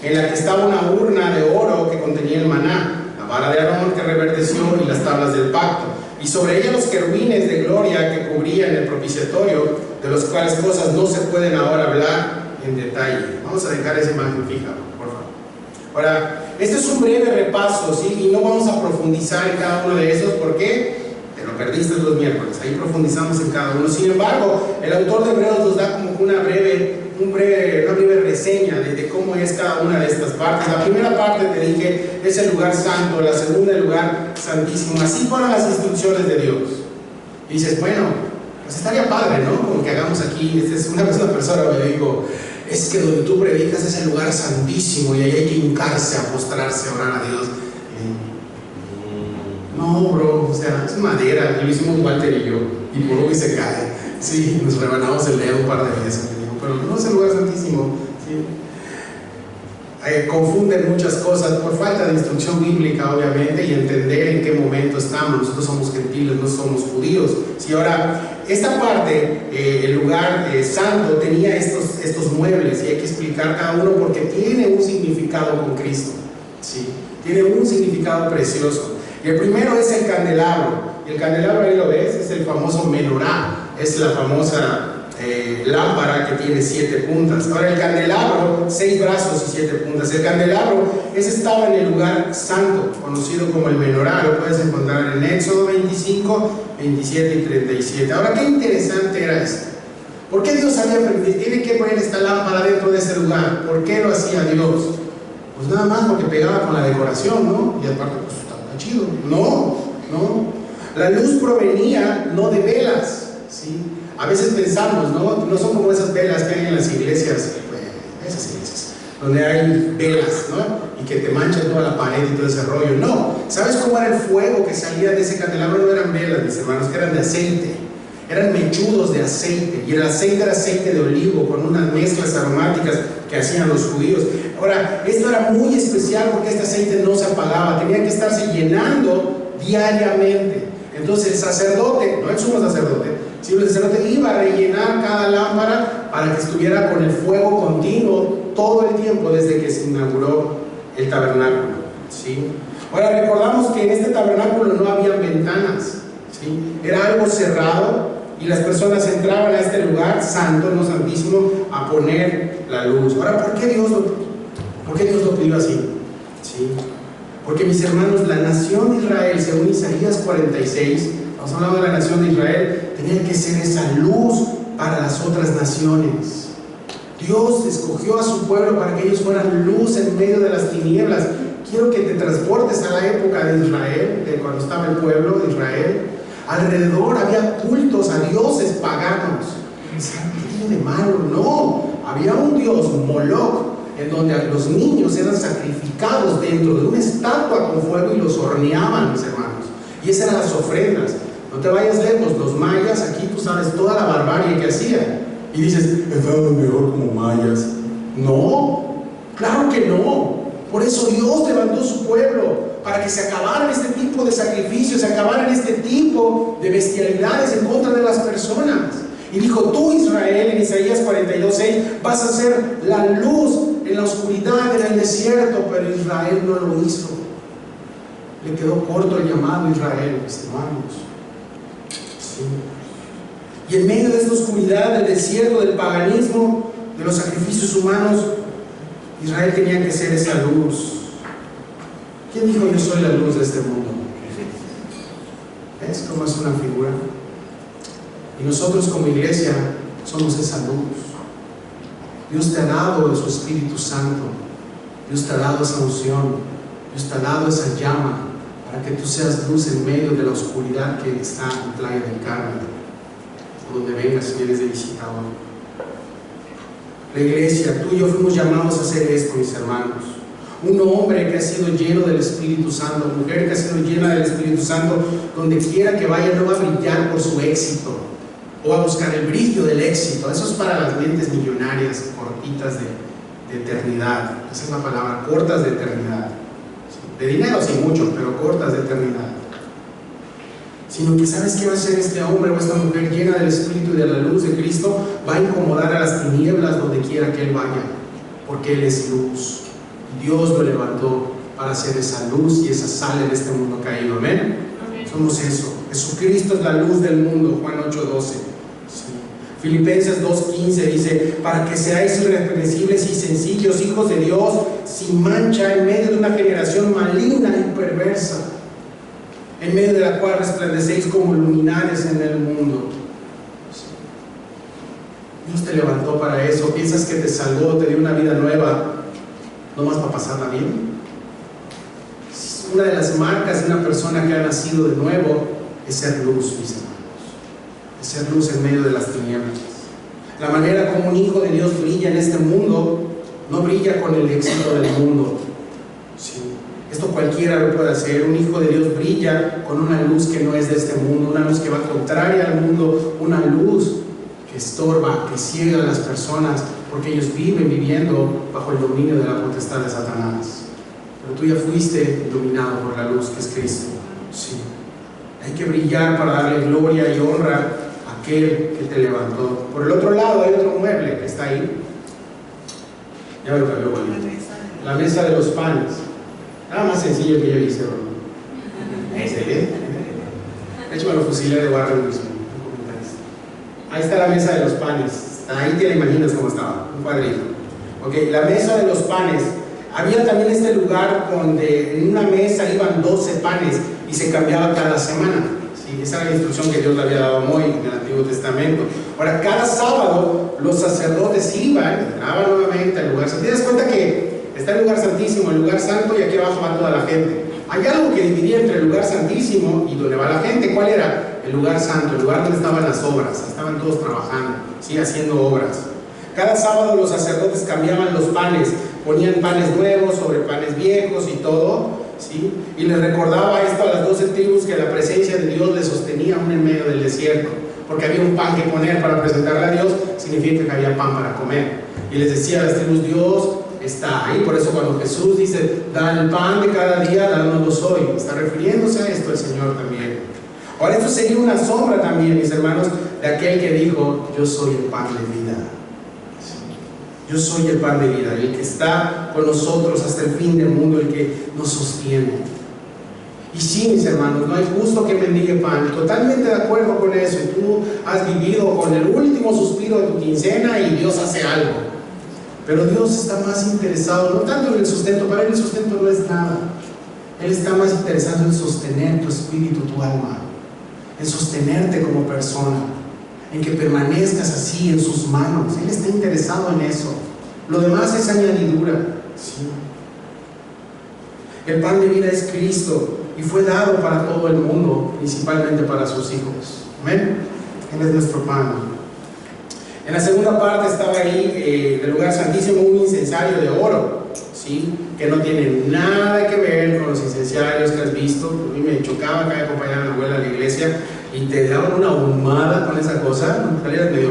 en la que estaba una urna de oro que contenía el maná, la vara de Aarón que reverdeció y las tablas del pacto, y sobre ella los querubines de gloria que cubrían el propiciatorio, de los cuales cosas no se pueden ahora hablar en detalle. Vamos a dejar esa imagen fija, por favor. Ahora, este es un breve repaso, ¿sí? Y no vamos a profundizar en cada uno de esos, ¿por qué? Te lo perdiste los miércoles, ahí profundizamos en cada uno. Sin embargo, el autor de Hebreos nos da como una breve reseña de cómo es cada una de estas partes. La primera parte, te dije, es el lugar santo, la segunda el lugar santísimo. Así fueron las instrucciones de Dios. Y dices, bueno, pues estaría padre, ¿no? Como que hagamos aquí, una persona me dijo, es que donde tú predicas es el lugar santísimo y ahí hay que hincarse, a postrarse, a orar a Dios. No, bro, o sea, es madera, y lo hicimos Walter y yo, y por hoy se cae. Sí, nos rebanamos el dedo un par de veces, pero no es el lugar santísimo. ¿Sí? Confunden muchas cosas por falta de instrucción bíblica, obviamente, y entender en qué momento estamos. Nosotros somos gentiles, no somos judíos. ¿Sí? Ahora, esta parte, el lugar santo, tenía estos muebles, y hay que explicar cada uno porque tiene un significado con Cristo. ¿Sí? Tiene un significado precioso. Y el primero es el candelabro. Y el candelabro, ahí lo ves, es el famoso menorá, es la famosa lámpara que tiene 7 puntas. Ahora, el candelabro, 6 brazos y 7 puntas. El candelabro, ese estaba en el lugar santo, conocido como el menorá. Lo puedes encontrar en Éxodo 25, 27 y 37. Ahora, qué interesante era esto. ¿Por qué Dios había permitido? Tiene que poner esta lámpara dentro de ese lugar. ¿Por qué lo hacía Dios? Pues nada más porque pegaba con la decoración, ¿no? Y aparte, pues está chido. No. La luz provenía no de velas, ¿sí? A veces pensamos, no son como esas velas que hay en las iglesias, esas iglesias, donde hay velas, ¿no? Y que te manchan toda la pared y todo ese rollo. No, ¿sabes cómo era el fuego que salía de ese candelabro? No eran velas, mis hermanos, que eran de aceite. Eran mechudos de aceite, y el aceite era aceite de olivo con unas mezclas aromáticas que hacían los judíos. Ahora, esto era muy especial porque este aceite no se apagaba, tenía que estarse llenando diariamente. Entonces el sacerdote, no el sumo sacerdote, sino el sacerdote iba a rellenar cada lámpara para que estuviera con el fuego continuo todo el tiempo desde que se inauguró el tabernáculo, ¿sí? Ahora, recordamos que en este tabernáculo no había ventanas, ¿sí? Era algo cerrado y las personas entraban a este lugar santo, no santísimo, a poner la luz. Ahora, ¿por qué Dios lo pidió así? ¿Sí? Porque, mis hermanos, la nación de Israel, según Isaías 46, estamos hablando de la nación de Israel, tenía que ser esa luz para las otras naciones. Dios escogió a su pueblo para que ellos fueran luz en medio de las tinieblas. Quiero que te transportes a la época de Israel, de cuando estaba el pueblo de Israel. Alrededor había cultos a dioses paganos. ¿Qué tiene de malo? No, había un dios, Moloch, en donde los niños eran sacrificados dentro de una estatua con fuego y los horneaban, mis hermanos. Y esas eran las ofrendas. No te vayas lejos, los mayas, aquí tú sabes toda la barbarie que hacían. Y dices, ¿estábamos mejor como mayas? No, claro que no. Por eso Dios levantó su pueblo, para que se acabaran este tipo de sacrificios, se acabaran este tipo de bestialidades en contra de las personas. Y dijo, tú Israel, en Isaías 42:6, vas a ser la luz en la oscuridad, en el desierto. Pero Israel no lo hizo. Le quedó corto el llamado a Israel, mis hermanos. Sí. Y en medio de esta oscuridad, del desierto, del paganismo, de los sacrificios humanos, Israel tenía que ser esa luz. ¿Quién dijo yo soy la luz de este mundo? ¿Ves cómo es una figura? Y nosotros como iglesia somos esa luz. Dios te ha dado de su Espíritu Santo. Dios te ha dado esa unción. Dios te ha dado esa llama para que tú seas luz en medio de la oscuridad que está en Playa del Carmen, donde vengas si vienes de visita hoy. La iglesia, tú y yo fuimos llamados a hacer esto, mis hermanos. Un hombre que ha sido lleno del Espíritu Santo, mujer que ha sido llena del Espíritu Santo, donde quiera que vaya no va a brillar por su éxito o a buscar el brillo del éxito. Eso es para las mentes millonarias, cortitas de eternidad. Esa es la palabra, cortas de eternidad. De dinero sí mucho, pero cortas de eternidad. Sino que sabes qué va a hacer este hombre o esta mujer llena del Espíritu y de la luz de Cristo, va a incomodar a las tinieblas donde quiera que él vaya, porque él es luz. Dios lo levantó para hacer esa luz y esa sal en este mundo caído. Amén. Somos eso. Jesucristo es la luz del mundo. Juan 8:12. Sí. Filipenses 2:15 dice: para que seáis irreprensibles y sencillos, hijos de Dios, sin mancha, en medio de una generación maligna y perversa, en medio de la cual resplandecéis como luminares en el mundo. Sí. Dios te levantó para eso. Piensas que te salvó, te dio una vida nueva, no más para pasarla bien. Una de las marcas de una persona que ha nacido de nuevo es ser luz, mis hermanos. Es ser luz en medio de las tinieblas. La manera como un hijo de Dios brilla en este mundo no brilla con el éxito del mundo. Sí. Esto cualquiera lo puede hacer. Un hijo de Dios brilla con una luz que no es de este mundo, una luz que va contraria al mundo, una luz que estorba, que ciega a las personas, porque ellos viven viviendo bajo el dominio de la potestad de Satanás. Pero tú ya fuiste iluminado por la luz que es Cristo. Sí. Hay que brillar para darle gloria y honra a aquel que te levantó. Por el otro lado hay otro mueble que está ahí. Ya me lo cambió, la mesa de los panes. Nada más sencillo que yo hice, ¿no? Ese, ¿eh? De hecho me lo fusilé de Warren mismo. Ahí está la mesa de los panes. Ahí te la imaginas cómo estaba, un cuadrito. Ok, la mesa de los panes. Había también este lugar donde en una mesa iban 12 panes y se cambiaba cada semana. ¿Sí? Esa era la instrucción que Dios le había dado a Moisés en el Antiguo Testamento. Ahora, cada sábado los sacerdotes entraban nuevamente al lugar santo. ¿Te das cuenta que está el lugar santísimo, el lugar santo, y aquí abajo va toda la gente? Hay algo que dividía entre el lugar santísimo y donde va la gente. ¿Cuál era? El lugar santo, el lugar donde estaban las obras. Estaban todos trabajando, ¿sí? Haciendo obras. Cada sábado los sacerdotes cambiaban los panes, ponían panes nuevos sobre panes viejos y todo, ¿sí? Y les recordaba esto a las 12 tribus, que la presencia de Dios les sostenía aún en medio del desierto, porque había un pan que poner para presentarle a Dios, significa que había pan para comer. Y les decía a las tribus: Dios está ahí. Por eso cuando Jesús dice: da el pan de cada día, dánoslo hoy, está refiriéndose a esto el Señor también. Ahora, esto sería una sombra también, mis hermanos, de aquel que dijo: yo soy el pan de vida. Yo soy el pan de vida, el que está con nosotros hasta el fin del mundo, el que nos sostiene. Y sí, mis hermanos, no hay justo que mendigue pan. Totalmente de acuerdo con eso. Y tú has vivido con el último suspiro de tu quincena y Dios hace algo. Pero Dios está más interesado, no tanto en el sustento. Para Él el sustento no es nada. Él está más interesado en sostener tu espíritu, tu alma, en sostenerte como persona, en que permanezcas así en sus manos. Él está interesado en eso. Lo demás es añadidura. ¿Sí? El pan de vida es Cristo y fue dado para todo el mundo, principalmente para sus hijos. Amén. Él es nuestro pan. En la segunda parte estaba ahí del lugar santísimo un incensario de oro, ¿sí? Que no tiene nada que ver con los incensarios que has visto. A mí me chocaba acá acompañar a mi abuela a la iglesia y te daban una ahumada con esa cosa, salías medio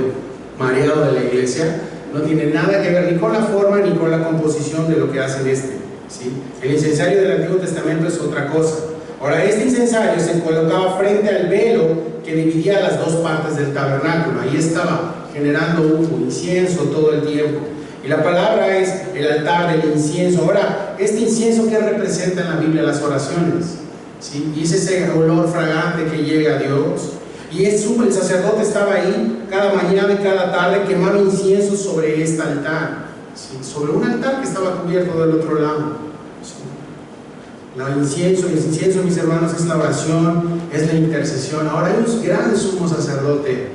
mareado de la iglesia. No tiene nada que ver ni con la forma ni con la composición de lo que hacen ¿sí? El incensario del Antiguo Testamento es otra cosa. Ahora, este incensario se colocaba frente al velo que dividía las dos partes del tabernáculo. Ahí estaba generando humo, incienso todo el tiempo. Y la palabra es el altar del incienso. Ahora, este incienso que representa en la Biblia las oraciones, ¿sí? Y es ese olor fragante que llega a Dios. Y el sacerdote estaba ahí cada mañana y cada tarde, quemaba incienso sobre este altar, ¿sí? Sobre un altar que estaba cubierto del otro lado, ¿sí? El incienso, mis hermanos, es la oración, es la intercesión. Ahora hay un gran sumo sacerdote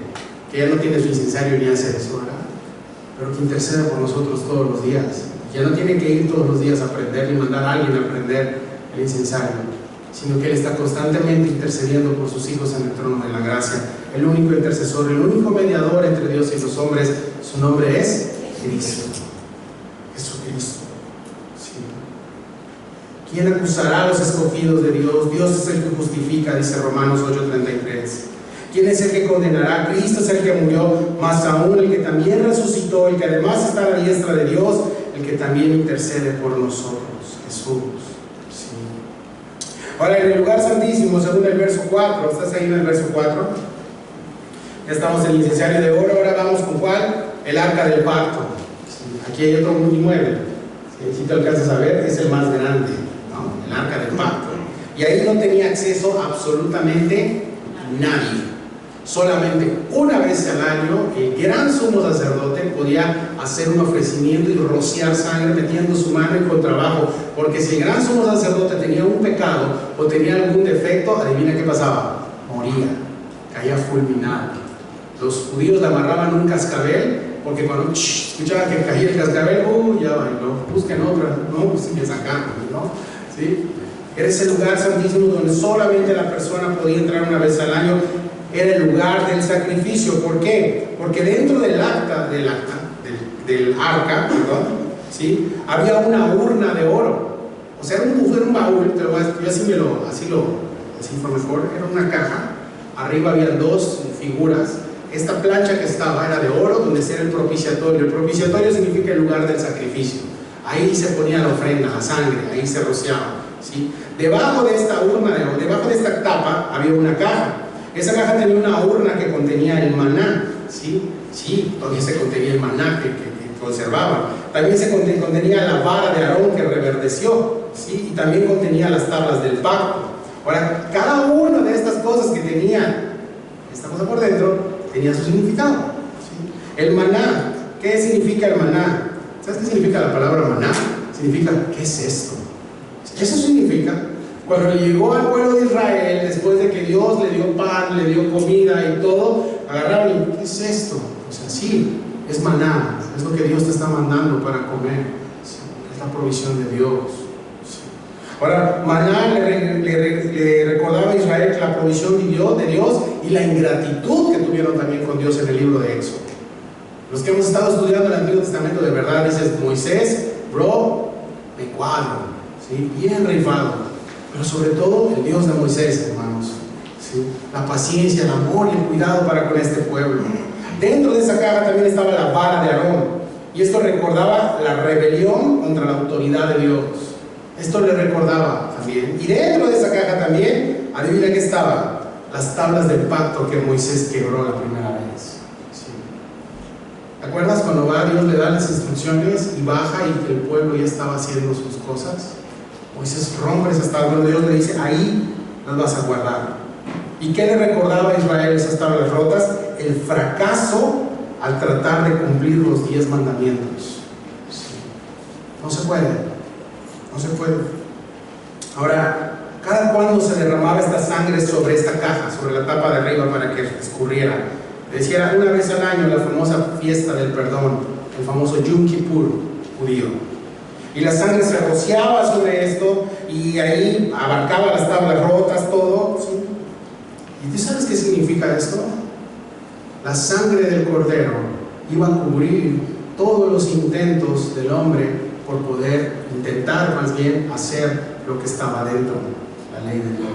que ya no tiene su incensario ni hace eso, ¿verdad? Pero que intercede por nosotros todos los días. Ya no tiene que ir todos los días a aprender ni mandar a alguien a aprender el incensario, sino que Él está constantemente intercediendo por sus hijos en el trono de la gracia. El único intercesor, el único mediador entre Dios y los hombres, su nombre es Cristo, Jesucristo. ¿Sí? ¿Quién acusará a los escogidos de Dios? Dios es el que justifica, dice Romanos 8:33. ¿Quién es el que condenará? Cristo es el que murió, más aún el que también resucitó, el que además está a la diestra de Dios, el que también intercede por nosotros, Jesús. ¿Sí? Ahora, en el lugar santísimo, según el verso 4, ¿estás ahí en el verso 4? Ya estamos en el incensario de oro. Ahora vamos con ¿cuál? El arca del pacto. ¿Sí? Aquí hay otro inmueble, si te alcanzas a ver, es el más grande, ¿no? El arca del pacto. Y ahí no tenía acceso absolutamente nadie. Solamente una vez al año el gran sumo sacerdote podía hacer un ofrecimiento y rociar sangre metiendo su mano en contrabajo, porque si el gran sumo sacerdote tenía un pecado o tenía algún defecto, adivina qué pasaba, moría, caía fulminado. Los judíos le amarraban un cascabel, porque cuando escuchaban que caía el cascabel, ya bailó, busquen otra, no, pues me sacaron, ¿no? ¿Sí? Era ese lugar santísimo donde solamente la persona podía entrar una vez al año. Era el lugar del sacrificio. ¿Por qué? Porque dentro del arca, ¿sí? Había una urna de oro. O sea, era un baúl, pero yo así fue mejor. Era una caja. Arriba había dos figuras. Esta plancha que estaba era de oro, donde era el propiciatorio. El propiciatorio significa el lugar del sacrificio. Ahí se ponía la ofrenda, la sangre, ahí se rociaba, ¿sí? Debajo de esta urna, debajo de esta tapa, había una caja. Esa caja tenía una urna que contenía el maná, ¿sí? Sí, todavía se contenía el maná que conservaban. También se contenía la vara de Aarón que reverdeció, ¿sí? Y también contenía las tablas del pacto. Ahora, cada una de estas cosas que tenía esta cosa por dentro, tenía su significado, ¿sí? El maná, ¿qué significa el maná? ¿Sabes qué significa la palabra maná? Significa, ¿qué es esto? Eso significa, cuando llegó al pueblo de Israel, después de que Dios le dio pan, le dio comida y todo, agarraron y, ¿qué es esto? O sea, sí, es maná, es lo que Dios te está mandando para comer, ¿sí? Es la provisión de Dios, ¿sí? Ahora, maná le recordaba a Israel que la provisión de Dios y la ingratitud que tuvieron también con Dios en el libro de Éxodo. Los que hemos estado estudiando el Antiguo Testamento, de verdad dices, Moisés, bro, me cuadro, ¿sí? Bien rifado. Pero sobre todo el Dios de Moisés, hermanos, ¿sí? La paciencia, el amor y el cuidado para con este pueblo. Dentro de esa caja también estaba la vara de Aarón, y esto recordaba la rebelión contra la autoridad de Dios. Esto le recordaba también. Y dentro de esa caja también, adivina qué estaba, las tablas del pacto que Moisés quebró la primera vez. ¿Sí? ¿Te acuerdas cuando Dios le da las instrucciones y baja y que el pueblo ya estaba haciendo sus cosas? Moisés rompe esas tablas, Dios le dice, ahí las vas a guardar. ¿Y qué le recordaba a Israel esas tablas rotas? El fracaso al tratar de cumplir los 10 mandamientos. Sí. No se puede, no se puede. Ahora, ¿cada cuándo se derramaba esta sangre sobre esta caja, sobre la tapa de arriba para que escurriera? Decía, una vez al año, la famosa fiesta del perdón, el famoso Yom Kippur judío. Y la sangre se rociaba sobre esto y ahí abarcaba las tablas rotas, todo, ¿sí? ¿Y tú sabes qué significa esto? La sangre del cordero iba a cubrir todos los intentos del hombre por poder intentar más bien hacer lo que estaba dentro, la ley de Dios,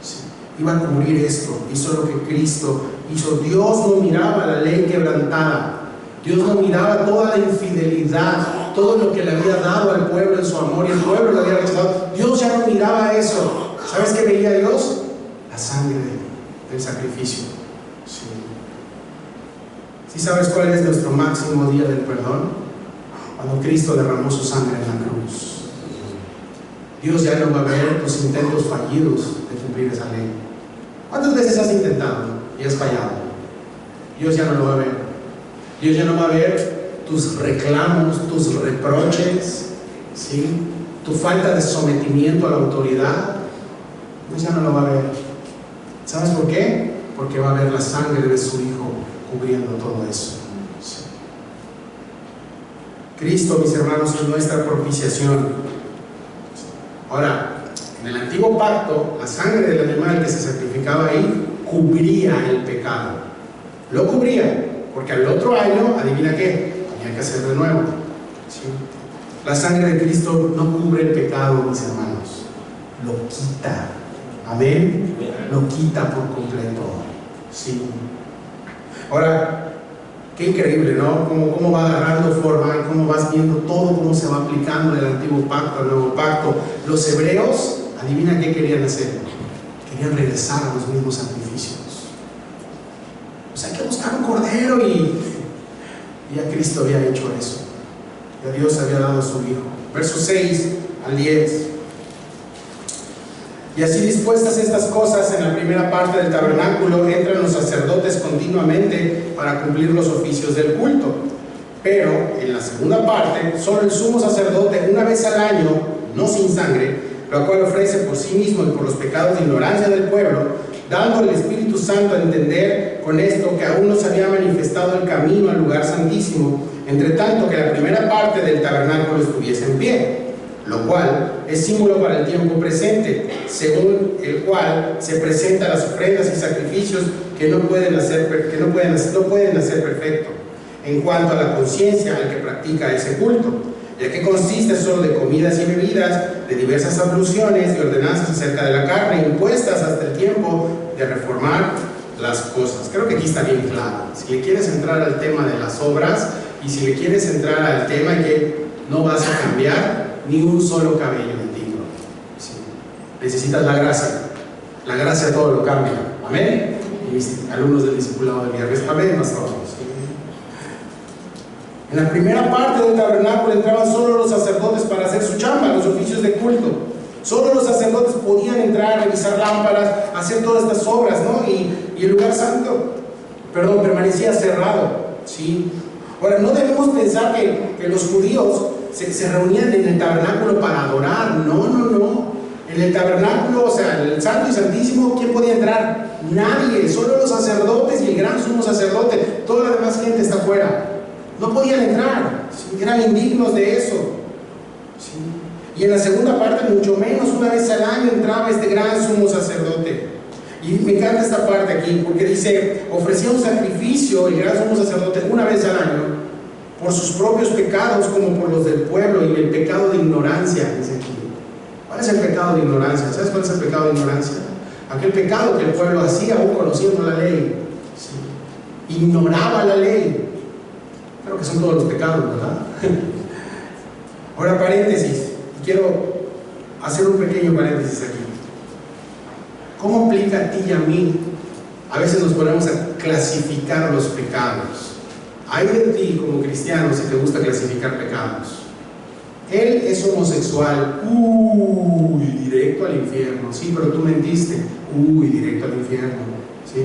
¿sí? Iba a cubrir esto, hizo lo que Cristo hizo. Dios no miraba la ley quebrantada, Dios no miraba toda la infidelidad, todo lo que le había dado al pueblo en su amor y el pueblo lo había rechazado. Dios ya no miraba eso. ¿Sabes qué veía Dios? La sangre del sacrificio. Sí. ¿Sí sabes cuál es nuestro máximo día del perdón? Cuando Cristo derramó su sangre en la cruz. Dios ya no va a ver los intentos fallidos de cumplir esa ley. ¿Cuántas veces has intentado? y has fallado. Dios ya no lo va a ver. Dios ya no va a ver tus reclamos, tus reproches, ¿sí? Tu falta de sometimiento a la autoridad. Dios ya no lo va a ver. ¿Sabes por qué? Porque va a ver la sangre de su Hijo cubriendo todo eso. ¿Sí? Cristo, mis hermanos, es nuestra propiciación. Ahora, en el antiguo pacto, la sangre del animal que se sacrificaba ahí cubría el pecado. Lo cubría, porque al otro año, adivina qué, tenía que hacer de nuevo. ¿Sí? La sangre de Cristo no cubre el pecado, mis hermanos, lo quita. Amén. Lo quita por completo. Sí. Ahora, qué increíble, ¿no? Cómo va agarrando forma, cómo vas viendo todo, cómo se va aplicando del antiguo pacto al nuevo pacto. Los hebreos, adivina qué querían hacer. Querían regresar a los mismos sacrificios. O sea, hay que buscar un cordero y ya Cristo había hecho eso. Ya Dios había dado a su Hijo. Versos 6 al 10. Y así dispuestas estas cosas, en la primera parte del tabernáculo entran los sacerdotes continuamente para cumplir los oficios del culto. Pero en la segunda parte, solo el sumo sacerdote una vez al año, no sin sangre, lo cual ofrece por sí mismo y por los pecados de ignorancia del pueblo, dando al Espíritu Santo a entender con esto que aún no se había manifestado el camino al lugar santísimo, entre tanto que la primera parte del tabernáculo estuviese en pie, lo cual es símbolo para el tiempo presente, según el cual se presentan las ofrendas y sacrificios que no pueden hacer perfecto en cuanto a la conciencia al que practica ese culto, ya que consiste solo de comidas y bebidas, de diversas abluciones y ordenanzas acerca de la carne, impuestas hasta el tiempo de reformar las cosas. Creo que aquí está bien claro. Si le quieres entrar al tema de las obras y si le quieres entrar al tema que no vas a cambiar ni un solo cabello en ti, ¿sí? Necesitas la gracia. La gracia todo lo cambia. Amén. Y mis alumnos del discipulado del viernes, amén, pastor. En la primera parte del tabernáculo entraban solo los sacerdotes para hacer su chamba, los oficios de culto. Solo los sacerdotes podían entrar, revisar lámparas, hacer todas estas obras, ¿no? Y el lugar santo, permanecía cerrado, ¿sí? Ahora, no debemos pensar que los judíos se reunían en el tabernáculo para adorar. No. En el tabernáculo, o sea, en el santo y santísimo, ¿quién podía entrar? Nadie, solo los sacerdotes y el gran sumo sacerdote. Toda la demás gente está afuera. No podían entrar, ¿sí? Eran indignos de eso, ¿sí? Y en la segunda parte, mucho menos, una vez al año entraba este gran sumo sacerdote. Y me encanta esta parte aquí, porque dice, ofrecía un sacrificio el gran sumo sacerdote una vez al año, por sus propios pecados como por los del pueblo, y el pecado de ignorancia, dice aquí. ¿Cuál es el pecado de ignorancia? ¿Sabes cuál es el pecado de ignorancia? Aquel pecado que el pueblo hacía aún conociendo la ley, ¿sí? Ignoraba la ley. Creo que son todos los pecados, ¿verdad? Ahora, paréntesis, y quiero hacer un pequeño paréntesis aquí. ¿Cómo aplica a ti y a mí? A veces nos ponemos a clasificar los pecados. Hay de ti como cristiano si te gusta clasificar pecados. Él es homosexual, directo al infierno. Sí, pero tú mentiste, directo al infierno. ¿Sí?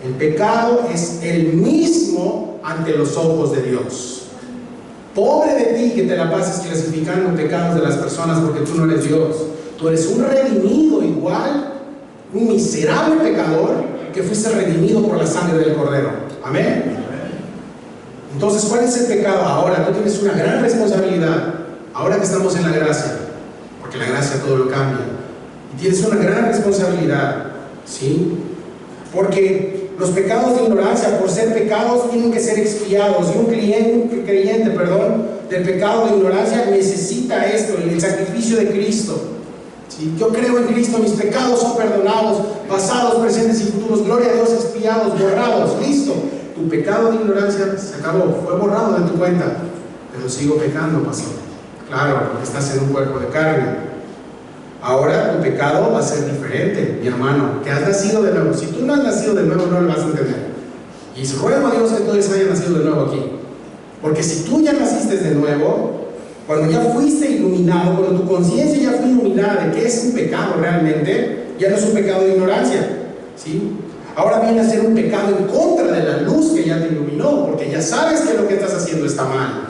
El pecado es el mismo ante los ojos de Dios. Pobre de ti que te la pases clasificando pecados de las personas porque tú no eres Dios. Tú eres un redimido igual, un miserable pecador que fuiste redimido por la sangre del Cordero. Amén. Entonces, ¿cuál es el pecado? Ahora tú tienes una gran responsabilidad, ahora que estamos en la gracia, porque la gracia todo lo cambia, y tienes una gran responsabilidad, ¿sí? Porque los pecados de ignorancia, por ser pecados, tienen que ser expiados, y un creyente, del pecado de ignorancia necesita esto, el sacrificio de Cristo. ¿Sí? Yo creo en Cristo, mis pecados son perdonados, pasados, presentes y futuros, gloria a Dios, expiados, borrados, listo. Tu pecado de ignorancia se acabó, fue borrado de tu cuenta, pero sigo pecando, pastor. Claro, porque estás en un cuerpo de carne. Ahora tu pecado va a ser diferente, mi hermano, que has nacido de nuevo. Si tú no has nacido de nuevo, no lo vas a entender. Y ruego a Dios que todos hayan nacido de nuevo aquí. Porque si tú ya naciste de nuevo, cuando ya fuiste iluminado, cuando tu conciencia ya fue iluminada de que es un pecado realmente, ya no es un pecado de ignorancia, ¿sí? Ahora viene a ser un pecado en contra de la luz que ya te iluminó, porque ya sabes que lo que estás haciendo está mal.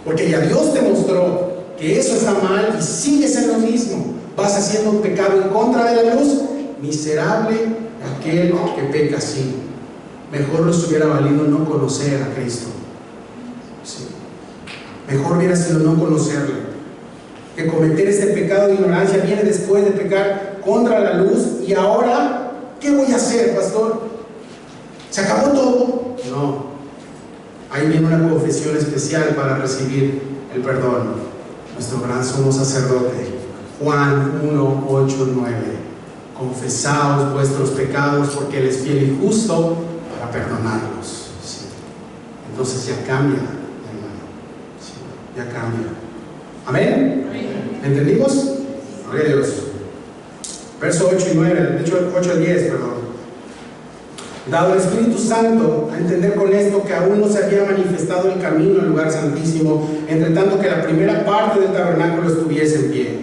Porque ya Dios te mostró que eso está mal y sigues en lo mismo. Vas haciendo un pecado en contra de la luz. Miserable aquel que peca así. Mejor nos hubiera valido no conocer a Cristo. Sí. Mejor hubiera sido no conocerle. Que cometer este pecado de ignorancia viene después de pecar contra la luz. Y ahora, ¿qué voy a hacer, pastor? ¿Se acabó todo? No. Ahí viene una confesión especial para recibir el perdón. Nuestro gran sumo sacerdote, Juan 1, 8, 9. Confesaos vuestros pecados porque Él es fiel y justo para perdonarlos. Sí. Entonces ya cambia, hermano. Sí, ya cambia. ¿Amén? ¿Entendimos? Gloria a Dios. Verso 8 y 9, de hecho 8 al 10, perdón. Dado el Espíritu Santo a entender con esto que aún no se había manifestado el camino al lugar santísimo, entre tanto que la primera parte del tabernáculo estuviese en pie,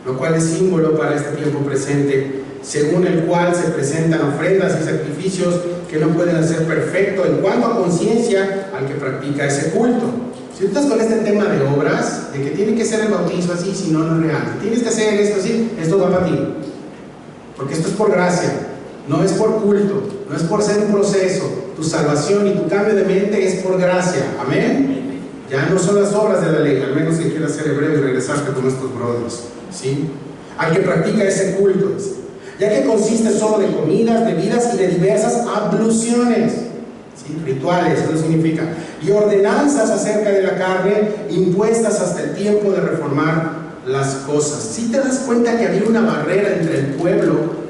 lo cual es símbolo para este tiempo presente, según el cual se presentan ofrendas y sacrificios que no pueden hacer perfecto en cuanto a conciencia al que practica ese culto. Si tú estás con este tema de obras, de que tiene que ser el bautizo así, si no, no es real, tienes que hacer esto así, esto va para ti, porque esto es por gracia. No es por culto, no es por ser un proceso. Tu salvación y tu cambio de mente es por gracia. Amén. Ya no son las obras de la ley, al menos que quieras ser hebreo y regresarte con estos brothers. ¿Sí? Al que practica ese culto, ya que consiste solo de comidas, bebidas y de diversas abluciones. ¿Sí? Rituales, eso significa. Y ordenanzas acerca de la carne impuestas hasta el tiempo de reformar las cosas. ¿Sí te das cuenta que había una barrera entre el pueblo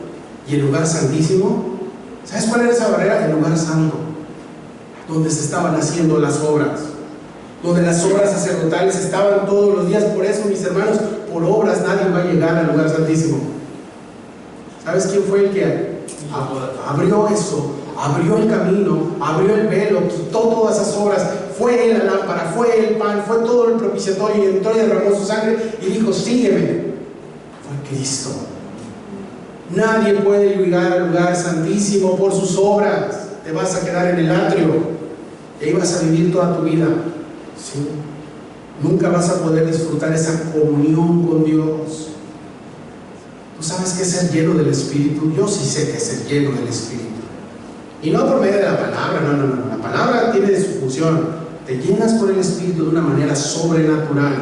y el lugar santísimo? ¿Sabes cuál era esa barrera? El lugar santo, donde se estaban haciendo las obras, donde las obras sacerdotales estaban todos los días. Por eso, mis hermanos, por obras nadie va a llegar al lugar santísimo. ¿Sabes quién fue el que abrió eso? Abrió el camino, abrió el velo, quitó todas esas obras. Fue la lámpara, fue el pan, fue todo el propiciatorio, y entró y derramó su sangre y dijo: sígueme. Fue Cristo. Nadie puede llegar al lugar santísimo por sus obras. Te vas a quedar en el atrio y ahí vas a vivir toda tu vida. ¿Sí? Nunca vas a poder disfrutar esa comunión con Dios. ¿Tú sabes qué es ser lleno del Espíritu? Yo sí sé qué es ser lleno del Espíritu. Y no por medio de la palabra, no. La palabra tiene su función. Te llenas por el Espíritu de una manera sobrenatural.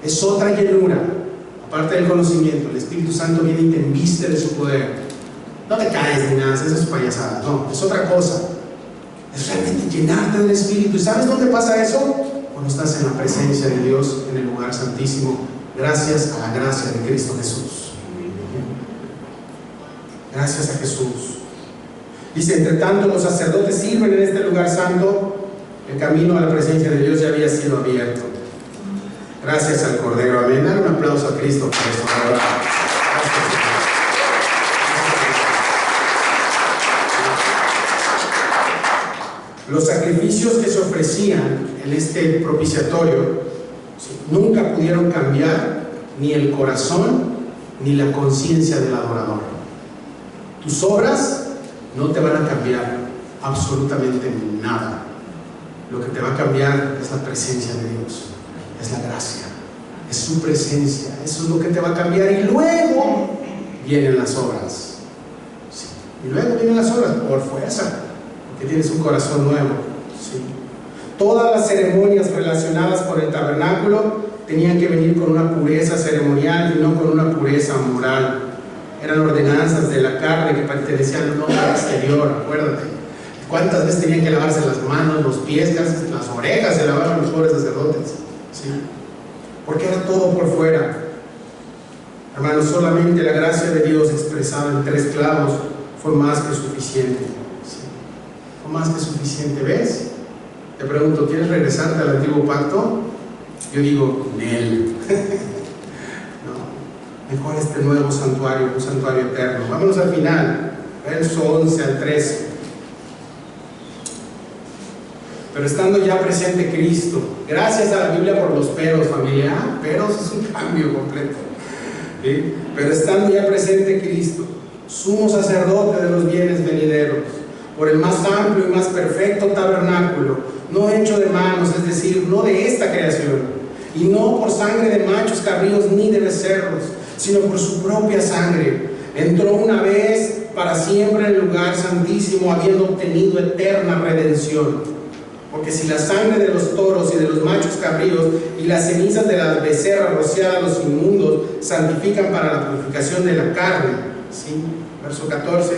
Es otra llenura. Aparte del conocimiento, el Espíritu Santo viene y te embiste de su poder. No te caes ni nada, eso es payasada. No, es otra cosa. Es realmente llenarte del Espíritu. ¿Y sabes dónde pasa eso? Cuando estás en la presencia de Dios, en el lugar santísimo, gracias a la gracia de Cristo Jesús. Gracias a Jesús. Dice: entre tanto los sacerdotes sirven en este lugar santo, el camino a la presencia de Dios ya había sido abierto. Gracias al Cordero. Amén. Dar un aplauso a Cristo por esto. Los sacrificios que se ofrecían en este propiciatorio, ¿sí?, nunca pudieron cambiar ni el corazón ni la conciencia del adorador. Tus obras no te van a cambiar absolutamente nada. Lo que te va a cambiar es la presencia de Dios. Es la gracia, es su presencia, eso es lo que te va a cambiar. Y luego vienen las obras. Sí. Y luego vienen las obras por fuerza, porque tienes un corazón nuevo. Sí. Todas las ceremonias relacionadas con el tabernáculo tenían que venir con una pureza ceremonial y no con una pureza moral. Eran ordenanzas de la carne que pertenecían al hombre exterior, acuérdate. ¿Cuántas veces tenían que lavarse las manos, los pies, las orejas se lavaban los pobres sacerdotes? ¿Sí? Porque era todo por fuera. Hermanos, solamente la gracia de Dios expresada en 3 clavos fue más que suficiente. ¿Sí? Fue más que suficiente. ¿Ves? Te pregunto, ¿quieres regresarte al antiguo pacto? Yo digo, Nel. No, mejor este nuevo santuario, un santuario eterno. Vámonos al final, verso 11 al 13. Pero estando ya presente Cristo, gracias a la Biblia por los peros, familia. Peros es un cambio completo. ¿Sí? Pero estando ya presente Cristo, sumo sacerdote de los bienes venideros, por el más amplio y más perfecto tabernáculo, no hecho de manos, es decir, no de esta creación, y no por sangre de machos cabríos ni de becerros, sino por su propia sangre. Entró una vez para siempre en el lugar santísimo, habiendo obtenido eterna redención. Porque si la sangre de los toros y de los machos cabríos y las cenizas de las becerras rociadas a los inmundos santifican para la purificación de la carne, ¿sí? Verso 14.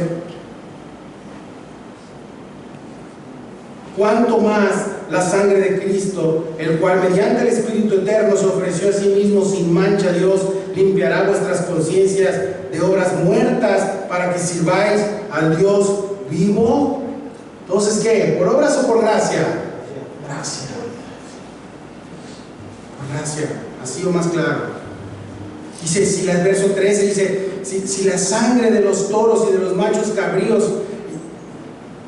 Cuanto más la sangre de Cristo, el cual mediante el Espíritu Eterno se ofreció a sí mismo sin mancha a Dios, limpiará vuestras conciencias de obras muertas para que sirváis al Dios vivo. Entonces, ¿qué? ¿Por obras o por gracia? Gracia. Por gracia. Así o más claro. Dice, si el verso 13 dice, si la sangre de los toros y de los machos cabríos,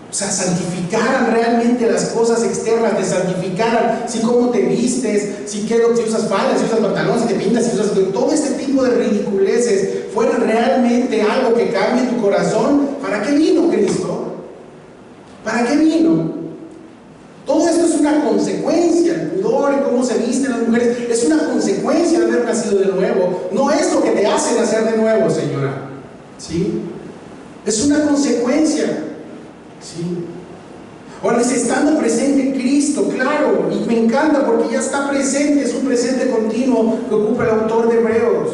o sea, santificaran realmente las cosas externas, te santificaran, si cómo te vistes, si usas faldas, si usas pantalones, si te pintas, si usas todo este tipo de ridiculeces, fueran realmente algo que cambie tu corazón. ¿Para qué vino Cristo? ¿Para qué vino? Todo esto es una consecuencia. El pudor y cómo se visten las mujeres es una consecuencia de haber nacido de nuevo. No es lo que te hace nacer de nuevo, señora. ¿Sí? Es una consecuencia. ¿Sí? Ahora dice, estando presente Cristo, claro, y me encanta porque ya está presente, es un presente continuo que ocupa el autor de Hebreos.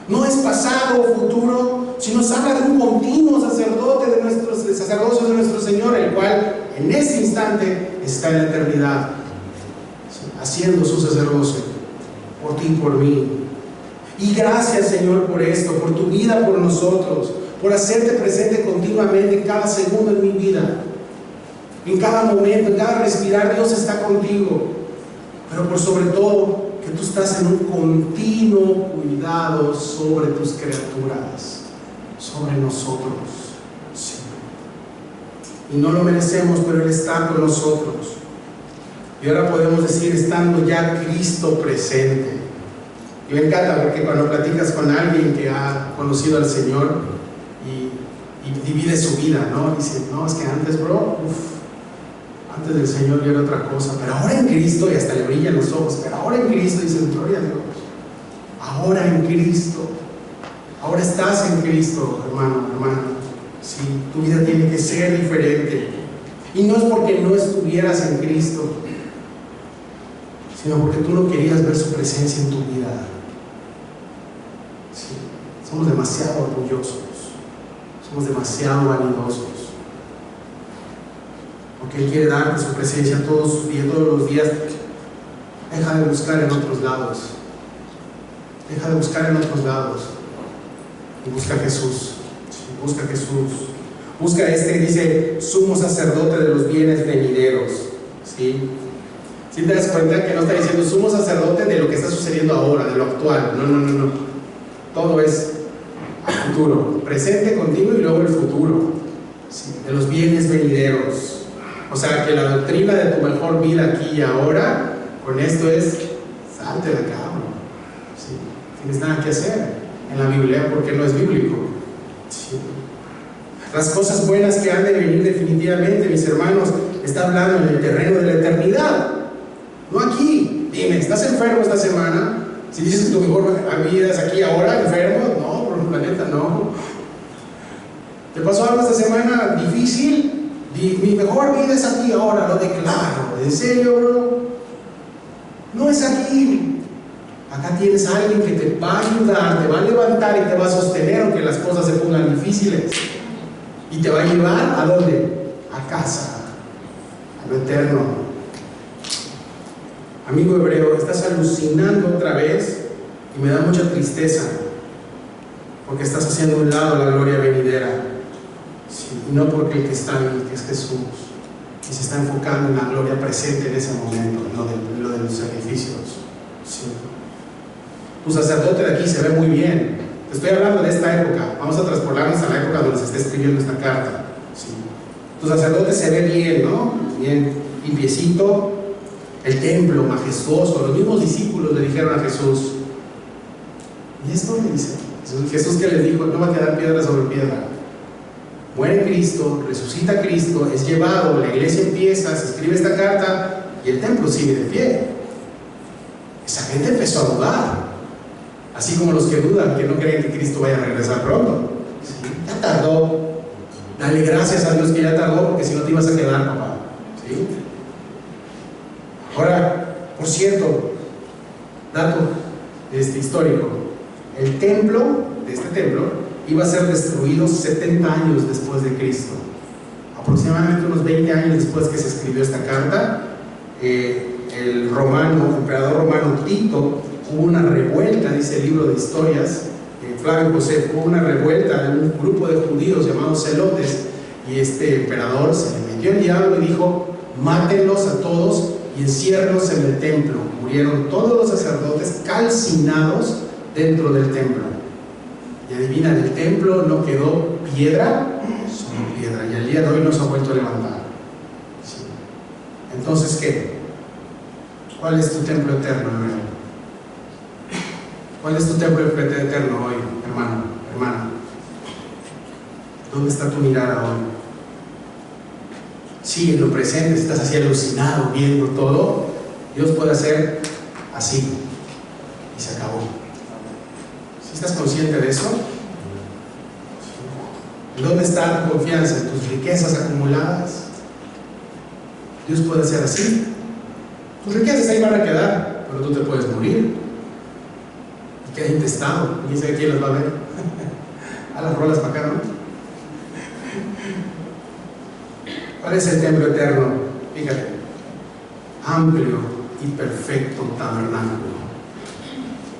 No es pasado o futuro, sino se habla de un continuo sacerdote de sacerdocio de nuestro Señor, el cual en este instante está en la eternidad, haciendo su sacerdocio por ti y por mí. Y gracias, Señor, por esto, por tu vida por nosotros, por hacerte presente continuamente en cada segundo de mi vida, en cada momento, en cada respirar. Dios está contigo, pero por sobre todo que tú estás en un continuo cuidado sobre tus criaturas, sobre nosotros. Sí. Y no lo merecemos, pero Él está con nosotros. Y ahora podemos decir, estando ya Cristo presente. Y me encanta porque cuando platicas con alguien que ha conocido al Señor y divide su vida, ¿no? Dice, no, es que antes, bro, antes del Señor yo era otra cosa, pero ahora en Cristo, y hasta le brillan los ojos, pero ahora en Cristo, dice, gloria a Dios, ahora en Cristo, ahora estás en Cristo, hermano, hermana, sí, tu vida tiene que ser diferente, y no es porque no estuvieras en Cristo, sino porque tú no querías ver su presencia en tu vida. Sí, somos demasiado orgullosos, somos demasiado vanidosos. Porque Él quiere darte su presencia todos los días. Deja de buscar en otros lados. Deja de buscar en otros lados. Y busca a Jesús. Busca a Jesús. Busca dice, sumo sacerdote de los bienes venideros. ¿Sí? ¿Sí te das cuenta que no está diciendo sumo sacerdote de lo que está sucediendo ahora, de lo actual? No. Todo es al futuro. Presente contigo y luego el futuro. ¿Sí? De los bienes venideros. O sea, que la doctrina de tu mejor vida aquí y ahora, con esto es, salte de acá, bro. ¿Sí? No tienes nada que hacer en la Biblia porque no es bíblico. ¿Sí? Las cosas buenas que han de venir definitivamente, mis hermanos, está hablando en el terreno de la eternidad. No aquí. Dime, ¿estás enfermo esta semana? Si dices que tu mejor vida es aquí ahora, enfermo, no, por el planeta, no. ¿Te pasó algo esta semana difícil? Mi mejor vida es aquí ahora, lo declaro. ¿En serio, bro? No es aquí. Acá tienes a alguien que te va a ayudar, te va a levantar y te va a sostener aunque las cosas se pongan difíciles. Y te va a llevar ¿a dónde? A casa, a lo eterno. Amigo hebreo, estás alucinando otra vez y me da mucha tristeza porque estás haciendo a un lado la gloria venidera. Sí, y no porque el que está ahí, que es Jesús, y se está enfocando en la gloria presente en ese momento, en lo de los sacrificios. Sí. Tu sacerdote de aquí se ve muy bien. Te estoy hablando de esta época. Vamos a transportarnos a la época donde se está escribiendo esta carta. Sí. Tu sacerdote se ve bien, ¿no? Bien limpiecito. El templo majestuoso. Los mismos discípulos le dijeron a Jesús. ¿Y esto? Le dice. Jesús que les dijo, no va a quedar piedra sobre piedra. Muere Cristo, resucita Cristo, es llevado, la iglesia empieza, se escribe esta carta y el templo sigue de pie. Esa gente empezó a dudar, así como los que dudan, que no creen que Cristo vaya a regresar pronto. ¿Sí? Ya tardó. Dale gracias a Dios que ya tardó, porque si no te ibas a quedar, papá. ¿Sí? Ahora, por cierto, dato histórico, el templo, de este templo, iba a ser destruido 70 años después de Cristo. Aproximadamente unos 20 años después que se escribió esta carta, el emperador romano Tito, hubo una revuelta, dice el libro de historias, Flavio José, hubo una revuelta de un grupo de judíos llamados celotes, y este emperador se le metió el diablo y dijo, mátenlos a todos y enciérrenlos en el templo. Murieron todos los sacerdotes calcinados dentro del templo. Y adivina, del templo no quedó piedra, solo piedra, y al día de hoy no se ha vuelto a levantar. ¿Sí? Entonces, ¿qué? ¿Cuál es tu templo eterno, hermano? ¿Cuál es tu templo eterno hoy, hermano, hermana? ¿Dónde está tu mirada hoy? Sí, en lo presente, si estás así alucinado, viendo todo, Dios puede hacer así, y se acabó. ¿Sí estás consciente de eso? ¿Dónde está tu confianza? ¿En tus riquezas acumuladas? Dios puede hacer así. Tus riquezas ahí van a quedar, pero tú te puedes morir. Y queda intestado. ¿Quién sabe quién las va a ver? A las rolas para acá, ¿no? ¿Cuál es el templo eterno? Fíjate. Amplio y perfecto tabernáculo.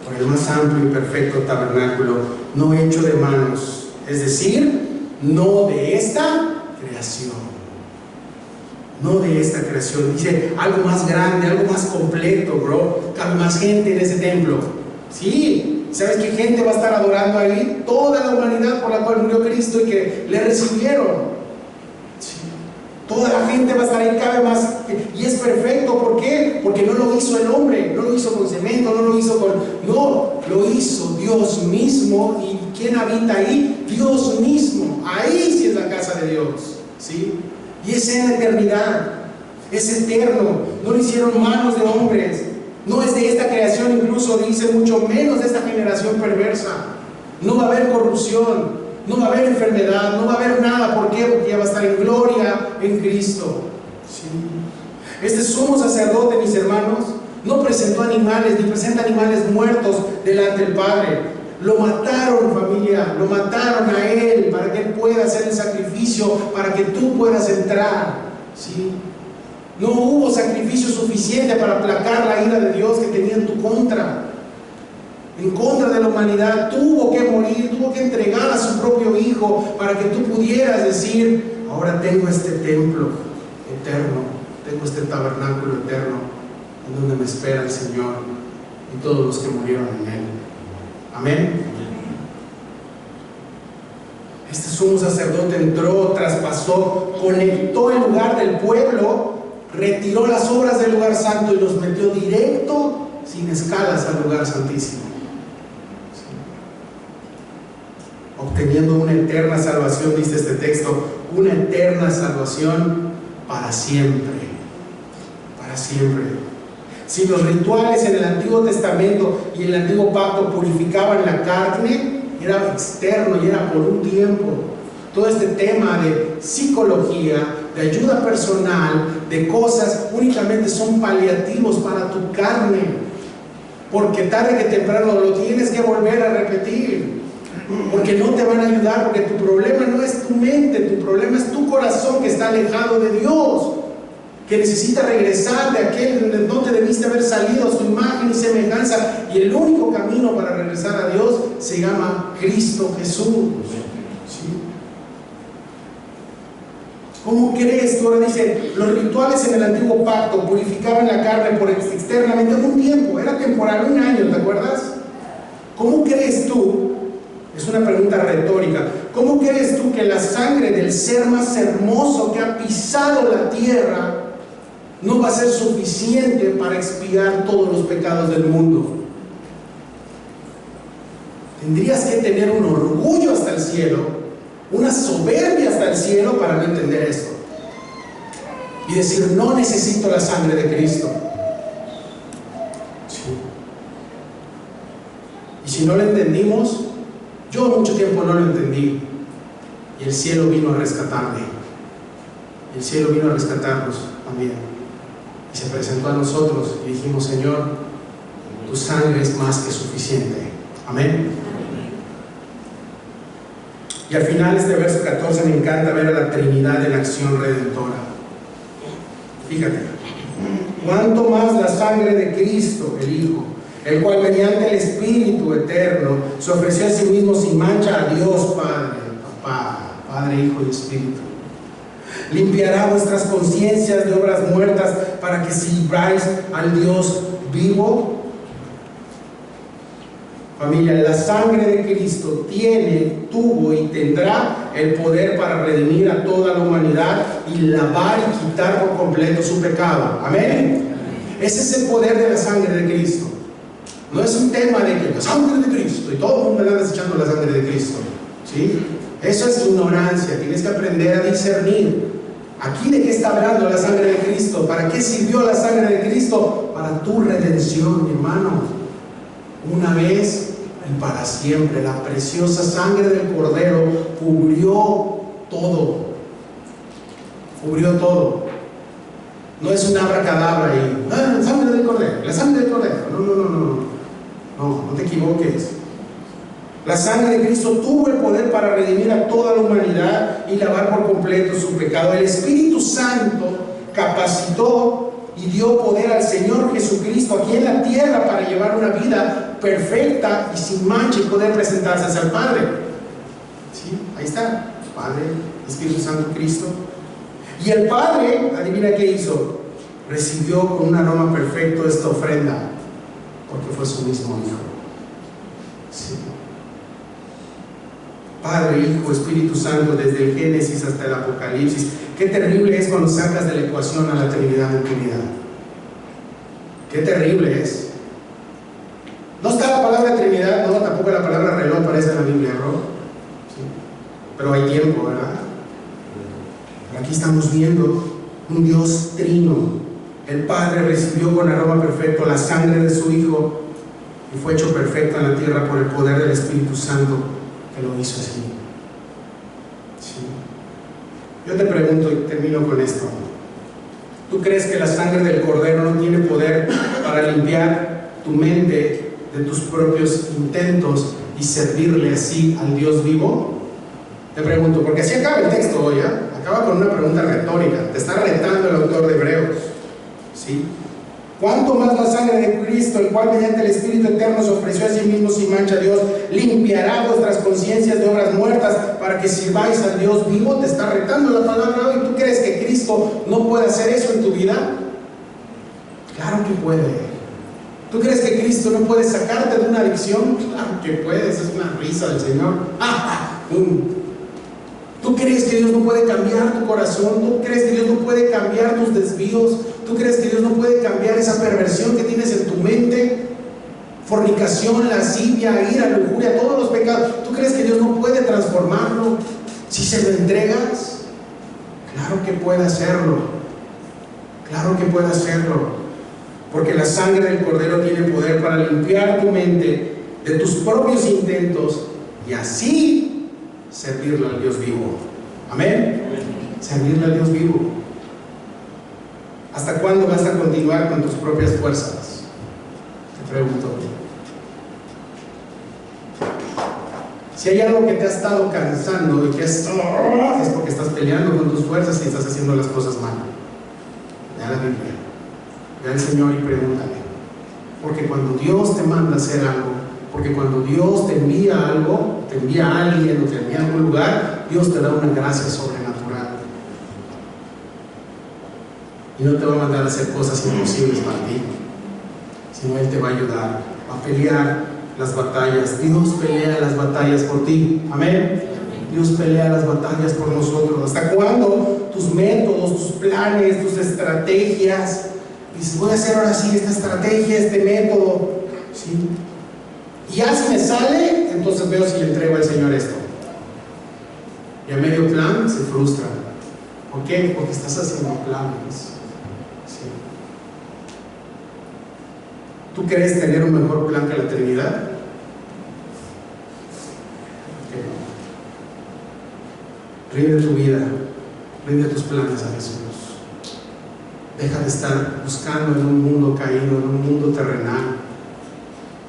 Por el más amplio y perfecto tabernáculo, no hecho de manos, es decir, no de esta creación. No de esta creación. Dice algo más grande, algo más completo, bro. Cabe más gente en ese templo. Sí, ¿sabes qué gente va a estar adorando ahí? Toda la humanidad por la cual murió Cristo y que le recibieron. Sí. Toda la gente va a estar ahí, cabe más. Y es perfecto, ¿por qué? Porque no lo hizo el hombre, no lo hizo con cemento, no lo hizo con... No, lo hizo Dios mismo. ¿Y quién habita ahí? Dios mismo. Ahí sí es la casa de Dios. ¿Sí? Y es en la eternidad, es eterno, no lo hicieron manos de hombres, no es de esta creación, incluso dice mucho menos de esta generación perversa. No va a haber corrupción, no va a haber enfermedad, no va a haber nada. ¿Por qué? Porque ya va a estar en gloria en Cristo. ¿Sí? Este sumo sacerdote, mis hermanos, no presentó animales, ni presenta animales muertos delante del Padre. Lo mataron, familia, lo mataron a él para que él pueda hacer el sacrificio, para que tú puedas entrar. ¿Sí? No hubo sacrificio suficiente para aplacar la ira de Dios que tenía en tu contra, en contra de la humanidad. Tuvo que morir, tuvo que entregar a su propio hijo para que tú pudieras decir, ahora tengo este templo eterno, tengo este tabernáculo eterno en donde me espera el Señor y todos los que murieron en él. Amén. Este sumo sacerdote entró, traspasó, conectó el lugar del pueblo, retiró las obras del lugar santo y los metió directo, sin escalas, al lugar santísimo. ¿Sí? Obteniendo una eterna salvación, dice este texto, una eterna salvación para siempre. Para siempre. Si los rituales en el Antiguo Testamento y en el Antiguo Pacto purificaban la carne, era externo y era por un tiempo. Todo este tema de psicología, de ayuda personal, de cosas, únicamente son paliativos para tu carne. Porque tarde que temprano lo tienes que volver a repetir. Porque no te van a ayudar, porque tu problema no es tu mente, tu problema es tu corazón que está alejado de Dios, que necesita regresar de aquel donde no te debiste haber salido, a su imagen y semejanza. Y el único camino para regresar a Dios se llama Cristo Jesús. ¿Sí? ¿Cómo crees tú? Ahora dice, los rituales en el antiguo pacto purificaban la carne por externamente un tiempo, era temporal, un año, ¿te acuerdas? ¿Cómo crees tú? Es una pregunta retórica. ¿Cómo crees tú que la sangre del ser más hermoso que ha pisado la tierra no va a ser suficiente para expiar todos los pecados del mundo? Tendrías que tener un orgullo hasta el cielo, una soberbia hasta el cielo para no entender esto. Y decir, no necesito la sangre de Cristo. Sí. Y si no lo entendimos, yo mucho tiempo no lo entendí. Y el cielo vino a rescatarme. El cielo vino a rescatarnos también. Y se presentó a nosotros y dijimos, Señor, tu sangre es más que suficiente. Amén. Y al final este verso 14 me encanta ver a la Trinidad en acción redentora. Fíjate, cuánto más la sangre de Cristo, el Hijo, el cual mediante el Espíritu eterno se ofreció a sí mismo sin mancha a Dios Padre, Papá, Padre, Hijo y Espíritu, limpiará vuestras conciencias de obras muertas para que sirváis al Dios vivo. Familia, la sangre de Cristo tiene, tuvo y tendrá el poder para redimir a toda la humanidad y lavar y quitar por completo su pecado. Amén. Ese es el poder de la sangre de Cristo. No es un tema de que la sangre de Cristo y todo el mundo le anda echando la sangre de Cristo, ¿sí? Eso es ignorancia. Tienes que aprender a discernir. Aquí de qué está hablando la sangre de Cristo. ¿Para qué sirvió la sangre de Cristo? Para tu redención, mi hermano. Una vez y para siempre. La preciosa sangre del Cordero cubrió todo. Cubrió todo. No es un abracadabra y la sangre del Cordero, la sangre del Cordero. No te equivoques. La sangre de Cristo tuvo el poder para redimir a toda la humanidad y lavar por completo su pecado. El Espíritu Santo capacitó y dio poder al Señor Jesucristo aquí en la tierra para llevar una vida perfecta y sin mancha y poder presentarse hacia el Padre. ¿Sí? Ahí está, Padre, Espíritu Santo, Cristo. Y el Padre, adivina qué hizo, recibió con un aroma perfecto esta ofrenda, porque fue su mismo Hijo. Sí. Padre, Hijo, Espíritu Santo, desde el Génesis hasta el Apocalipsis. Qué terrible es cuando sacas de la ecuación a la Trinidad en Trinidad. Qué terrible es. No está la palabra Trinidad, no, tampoco la palabra reloj aparece en la Biblia, ¿no? Sí. Pero hay tiempo, ¿verdad? Pero aquí estamos viendo un Dios trino. El Padre recibió con aroma perfecto la sangre de su Hijo y fue hecho perfecto en la tierra por el poder del Espíritu Santo que lo hizo así. Sí. Yo te pregunto y termino con esto. ¿Tú crees que la sangre del Cordero no tiene poder para limpiar tu mente de tus propios intentos y servirle así al Dios vivo? Te pregunto, porque así acaba el texto hoy, ¿eh? Acaba con una pregunta retórica. Te está retando el autor de Hebreos, ¿sí? ¿Cuánto más la sangre de Cristo, el cual mediante el Espíritu Eterno se ofreció a sí mismo sin mancha a Dios, limpiará vuestras conciencias de obras muertas para que sirváis al Dios vivo? Te está retando la palabra hoy. ¿Tú crees que Cristo no puede hacer eso en tu vida? Claro que puede. ¿Tú crees que Cristo no puede sacarte de una adicción? Claro que puedes, es una risa del Señor. ¿Tú crees que Dios no puede cambiar tu corazón? ¿Tú crees que Dios no puede cambiar tus desvíos? ¿Tú crees que Dios no puede cambiar esa perversión que tienes en tu mente? Fornicación, lascivia, ira, lujuria, todos los pecados. ¿Tú crees que Dios no puede transformarlo si se lo entregas? Claro que puede hacerlo. Claro que puede hacerlo. Porque la sangre del Cordero tiene poder para limpiar tu mente de tus propios intentos y así servirle al Dios vivo. Amén. Servirle al Dios vivo. ¿Hasta cuándo vas a continuar con tus propias fuerzas? Te pregunto. Si hay algo que te ha estado cansando y que es porque estás peleando con tus fuerzas y estás haciendo las cosas mal. Ve a la Biblia. Ve al Señor y pregúntale. Porque cuando Dios te manda a hacer algo, porque cuando Dios te envía algo, te envía a alguien o te envía a algún lugar, Dios te da una gracia sobrenatural. Y no te va a mandar a hacer cosas imposibles para ti, sino Él te va a ayudar a pelear las batallas. Dios pelea las batallas por ti. Amén. Dios pelea las batallas por nosotros. ¿Hasta cuándo tus métodos, tus planes, tus estrategias? Dices, voy a hacer ahora sí esta estrategia, este método, ¿sí? Y ya si me sale, entonces veo si le entrego al Señor esto. Y a medio plan se frustra. ¿Por qué? Porque estás haciendo planes. Sí. ¿Tú crees tener un mejor plan que la eternidad? Rinde tu vida, rinde tus planes a Jesús. Deja de estar buscando en un mundo caído, en un mundo terrenal.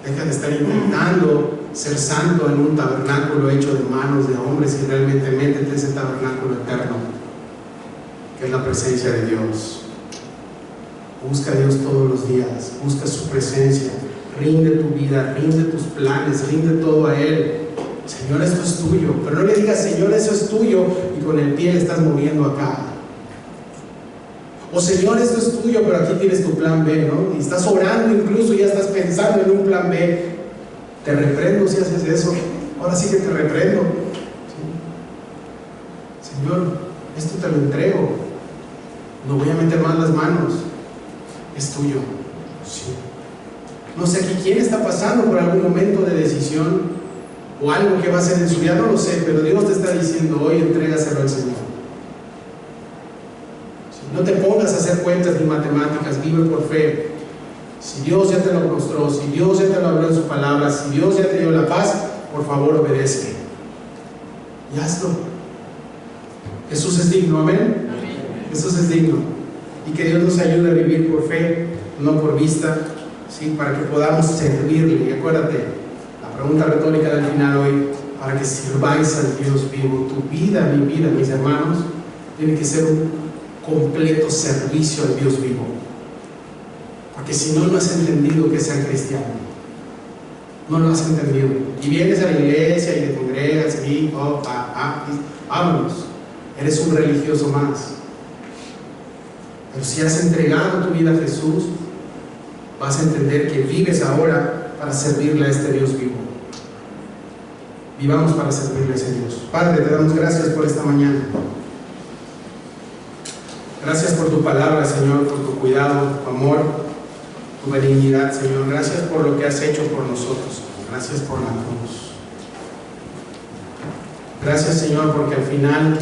Deja de estar intentando ser santo en un tabernáculo hecho de manos de hombres, y realmente métete en ese tabernáculo eterno, que es la presencia de Dios. Busca a Dios todos los días, busca su presencia, rinde tu vida, rinde tus planes, rinde todo a Él. Señor, esto es tuyo, pero no le digas, Señor, eso es tuyo, y con el pie le estás moviendo acá. O Señor, esto es tuyo, pero aquí tienes tu plan B, ¿no? Y estás orando, incluso ya estás pensando en un plan B. Te reprendo si haces eso. Ahora sí que te reprendo. ¿Sí? Señor, esto te lo entrego. No voy a meter más las manos. Es tuyo. Sí. No sé aquí quién está pasando por algún momento de decisión o algo que va a hacer en su vida, no lo sé, pero Dios te está diciendo hoy, entrégaselo al Señor. No te pongas a hacer cuentas ni matemáticas, vive por fe. Si Dios ya te lo mostró, si Dios ya te lo habló en su palabra, si Dios ya te dio la paz, por favor obedece. Y hazlo. Jesús es digno, amén. Jesús es digno. Y que Dios nos ayude a vivir por fe, no por vista, ¿sí? Para que podamos servirle. Y acuérdate, la pregunta retórica del final hoy, para que sirváis al Dios vivo. Tu vida, mi vida, mis hermanos, tiene que ser un completo servicio al Dios vivo, porque si no, no has entendido que sea cristiano, no lo has entendido, y vienes a la iglesia y te congregas y vámonos, eres un religioso más. Pero si has entregado tu vida a Jesús, vas a entender que vives ahora para servirle a este Dios vivo. Vivamos para servirle a ese Dios. Padre, te damos gracias por esta mañana. Gracias por tu palabra, Señor, por tu cuidado, tu amor, tu benignidad, Señor. Gracias por lo que has hecho por nosotros. Gracias por la cruz. Gracias, Señor, porque al final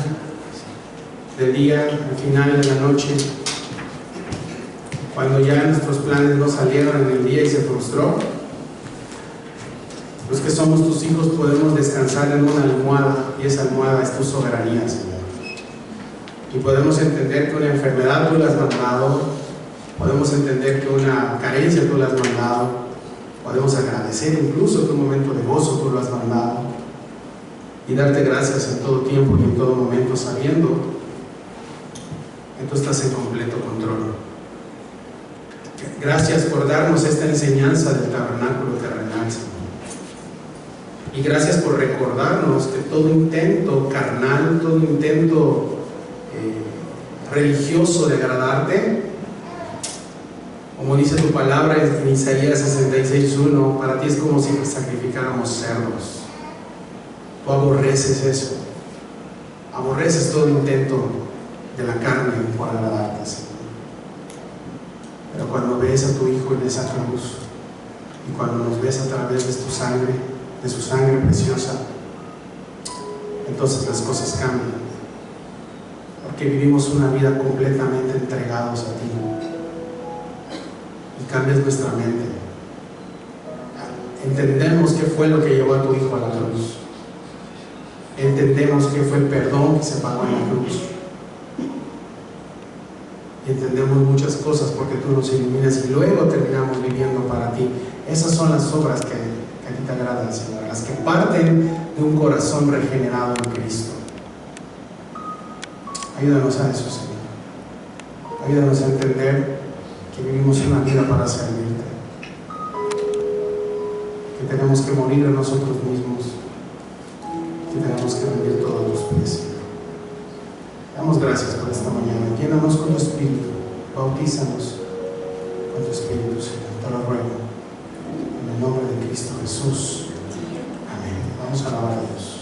del día, al final de la noche, cuando ya nuestros planes no salieron en el día y se frustró, los que somos tus hijos podemos descansar en una almohada, y esa almohada es tu soberanía, Señor. Y podemos entender que una enfermedad tú la has mandado, podemos entender que una carencia tú la has mandado, podemos agradecer incluso que un momento de gozo tú lo has mandado, y darte gracias en todo tiempo y en todo momento, sabiendo que tú estás en completo control. Gracias por darnos esta enseñanza del tabernáculo terrenal, Señor. Y gracias por recordarnos que todo intento carnal, todo intento religioso de agradarte, como dice tu palabra en Isaías 66:1, para ti es como si sacrificáramos cerdos. Tú aborreces eso, aborreces todo intento de la carne por agradarte, Señor. Pero cuando ves a tu Hijo en esa cruz, y cuando nos ves a través de tu sangre, de su sangre preciosa, entonces las cosas cambian. Porque vivimos una vida completamente entregados a ti, y cambias nuestra mente. Entendemos qué fue lo que llevó a tu Hijo a la cruz, entendemos qué fue el perdón que se pagó en la cruz, y entendemos muchas cosas porque tú nos iluminas, y luego terminamos viviendo para ti. Esas son las obras que a ti te agradan, Señor, las que parten de un corazón regenerado en Cristo. Ayúdanos a eso, Señor. Ayúdanos a entender que vivimos una vida para servirte, que tenemos que morir a nosotros mismos, que tenemos que rendir todo a tus pies, Señor. Damos gracias por esta mañana. Llénanos con tu Espíritu, bautízanos con tu Espíritu, Señor. Te lo ruego, en el nombre de Cristo Jesús. Amén. Vamos a alabar a Dios.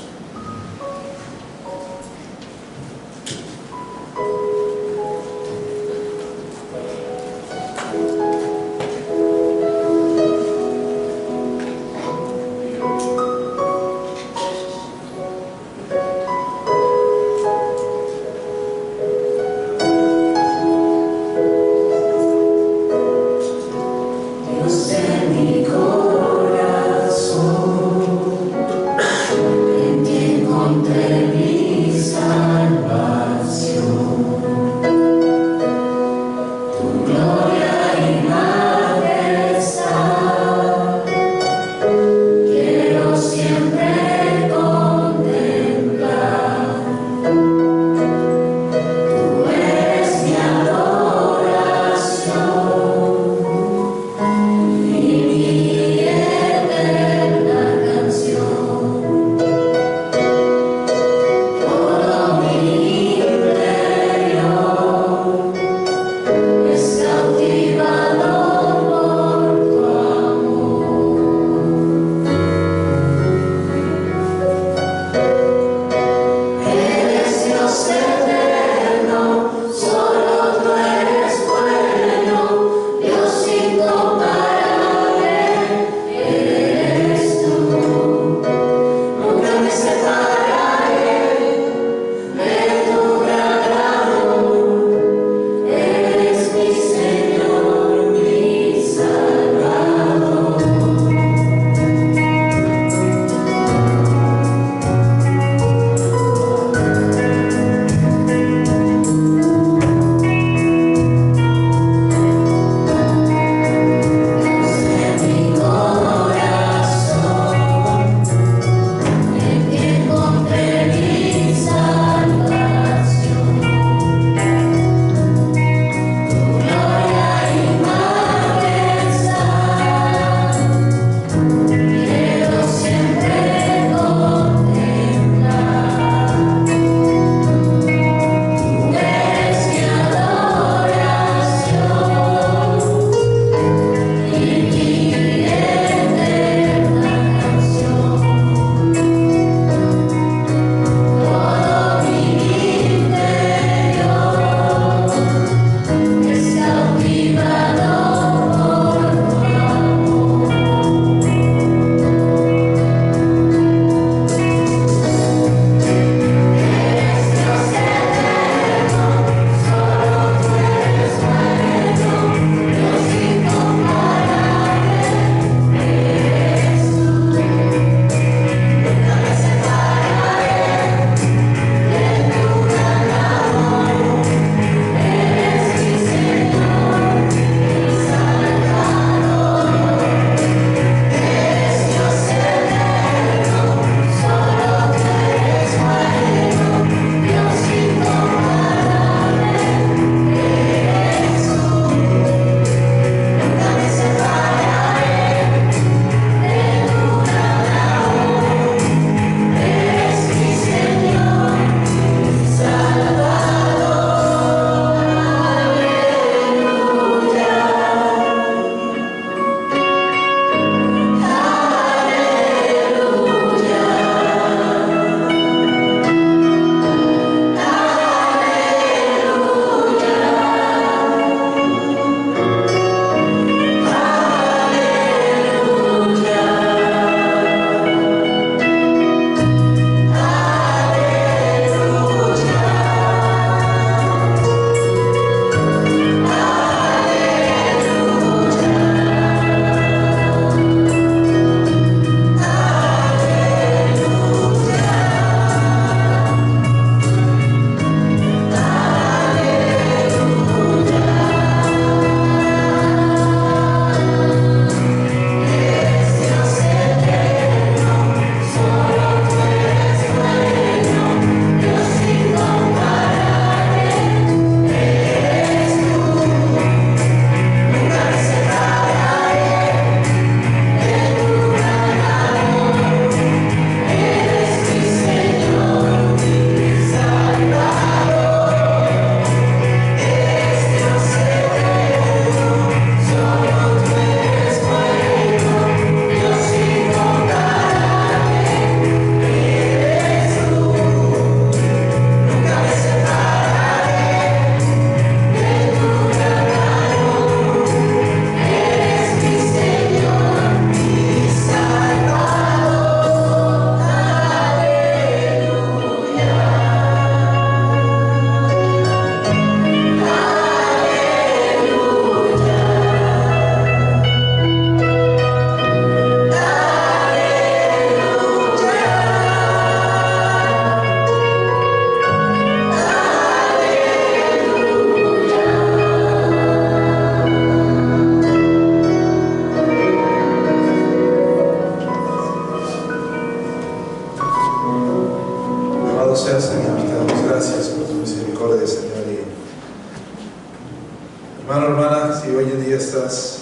Hermano, hermana, si hoy en día estás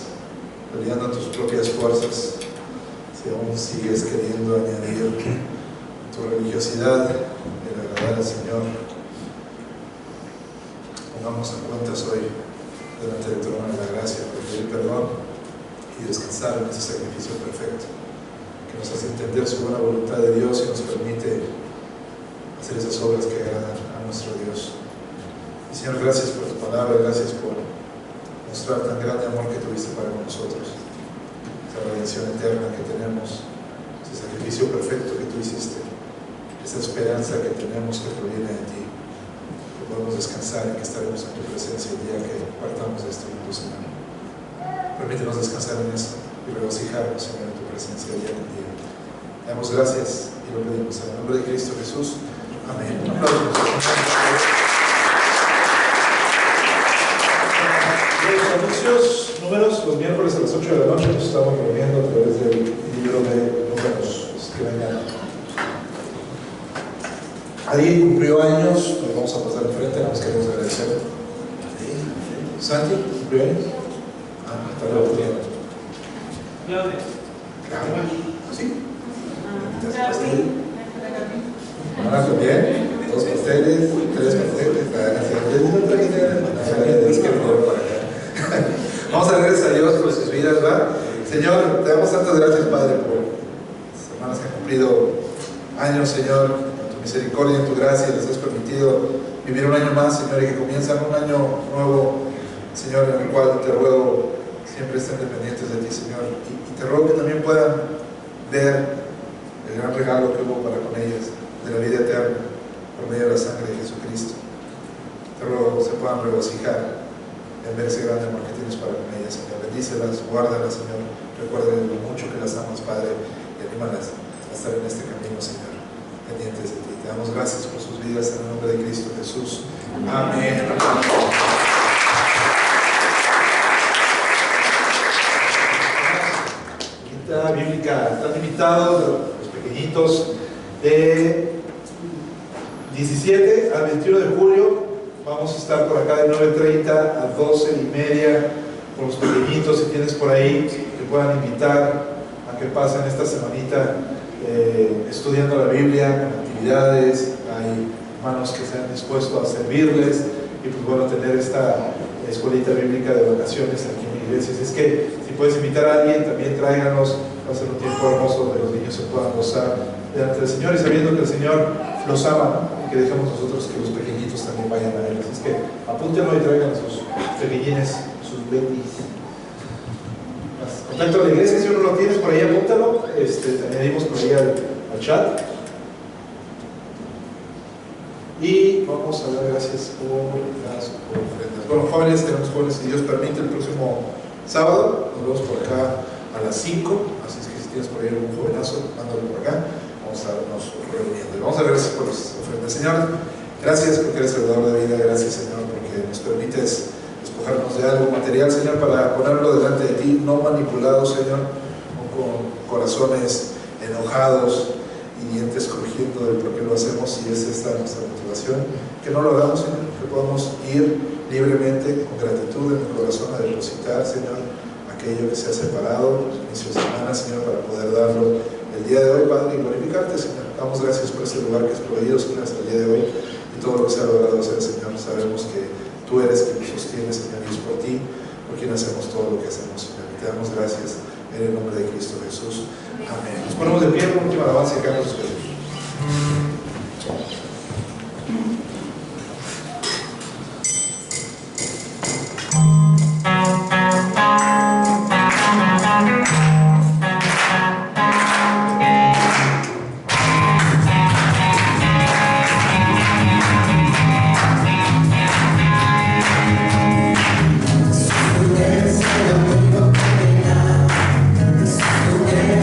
peleando tus propias fuerzas, si aún sigues queriendo añadir tu religiosidad el agradar al Señor, pongamos en cuentas hoy delante del trono de la gracia para pedir perdón y descansar en ese sacrificio perfecto que nos hace entender su buena voluntad de Dios y nos permite hacer esas obras que agradan a nuestro Dios. Y Señor, gracias por tu palabra, gracias por mostrar tan grande amor que tuviste para con nosotros, esa redención eterna que tenemos, ese sacrificio perfecto que tú hiciste, esa esperanza que tenemos que proviene de ti, que podemos descansar y que estaremos en tu presencia el día que partamos de este mundo, Señor. Permítenos descansar en eso y regocijarnos, Señor, en tu presencia día con día. Te damos gracias y lo pedimos en el nombre de Cristo Jesús. Amén. Los anuncios, números, los miércoles a las 8 de la noche nos estamos reuniendo a través del libro de Números, los que vengan. Ahí cumplió años, nos vamos a pasar enfrente, nos queremos agradecer. Santi, ¿cumplió años? Hasta luego, Claudia. ¿Sí? Ahora también, 2 pasteles, 3 pasteles, vamos a dar gracias a Dios por sus vidas, ¿verdad? Señor, te damos tantas gracias, Padre, por las hermanas que han cumplido años, Señor, con tu misericordia y tu gracia, les has permitido vivir un año más, Señor, y que comienzan un año nuevo, Señor, en el cual te ruego siempre estén dependientes de ti, Señor, y te ruego que también puedan ver el gran regalo que hubo para con ellas, de la vida eterna, por medio de la sangre de Jesucristo. Te ruego que se puedan regocijar en ver ese gran amor que tienes para con ellas, Señor. Bendícelas, guárdalas, Señor. Recuerden lo mucho que las amas, Padre, y anímalas a estar en este camino, Señor, pendientes de ti. Te damos gracias por sus vidas en el nombre de Cristo Jesús. Amén. Bíblica, están invitados los pequeñitos de 17 al 21 de julio. Vamos a estar por acá de 9:30 a 12:30 con los pequeñitos. Si tienes por ahí, que puedan invitar a que pasen esta semanita estudiando la Biblia con actividades. Hay hermanos que se han dispuesto a servirles y pues bueno, tener esta escuelita bíblica de vacaciones aquí en la iglesia. Así es que si puedes invitar a alguien, también tráiganos. Va a ser un tiempo hermoso donde los niños se puedan gozar delante del Señor y sabiendo que el Señor los ama, ¿no? Y que dejemos nosotros que los pequeñitos también vayan a Él. Así es que apúntenlo y traigan a sus pequeñines, sus babies. Contacto a la iglesia, si uno lo tienes por ahí, apúntalo. Te añadimos por ahí al chat. Y vamos a dar gracias por las ofrendas. Bueno, jóvenes, tenemos jóvenes, si Dios permite, el próximo sábado nos vemos por acá a las 5, así es que si tienes por ahí algún jovenazo, mándalo por acá, vamos a darnos reuniendo. Y vamos a dar gracias por las ofrendas. Señor, gracias porque eres el dador de vida, gracias, Señor, porque nos permites despojarnos de algo material, Señor, para ponerlo delante de ti, no manipulado, Señor, no con corazones enojados y dientes crujiendo del por qué lo hacemos, y es esta nuestra motivación, que no lo hagamos, Señor, que podamos ir libremente, con gratitud en el corazón, a depositar, Señor, aquello que se ha separado, los inicios de semana, Señor, para poder darlo el día de hoy, Padre, y glorificarte, Señor. Damos gracias por este lugar que es proveído, Señor, hasta el día de hoy, y todo lo que se ha logrado hacer, Señor. Sabemos que tú eres quien nos sostiene, Señor, y es por ti por quien hacemos todo lo que hacemos, Señor. Y te damos gracias en el nombre de Cristo Jesús. Amén. Nos ponemos de pie por última alabanza y cantos de Dios.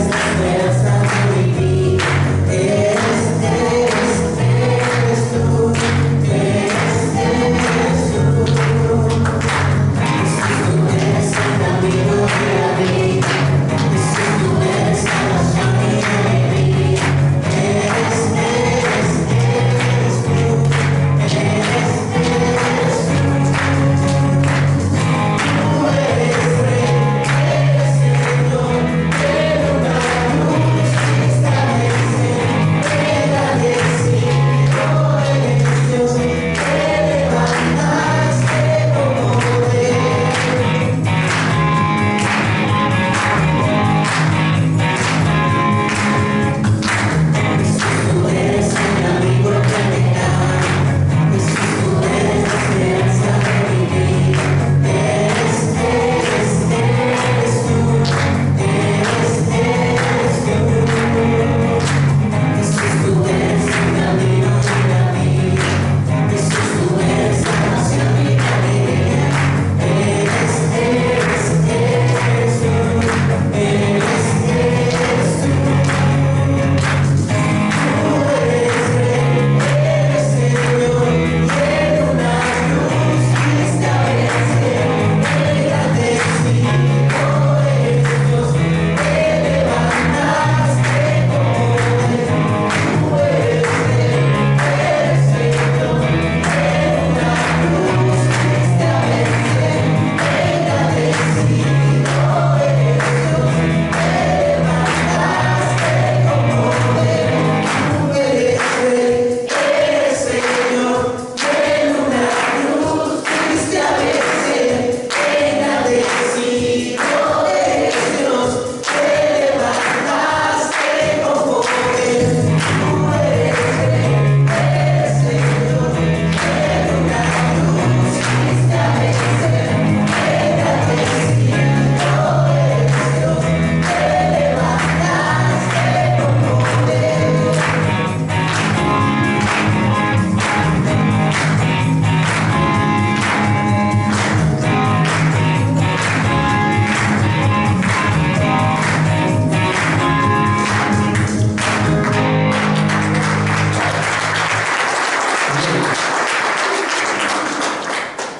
Esperanza de vivir, este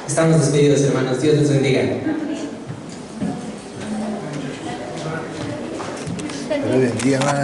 Estamos despedidos, hermanos. Dios les bendiga. Dios bendiga, hermana.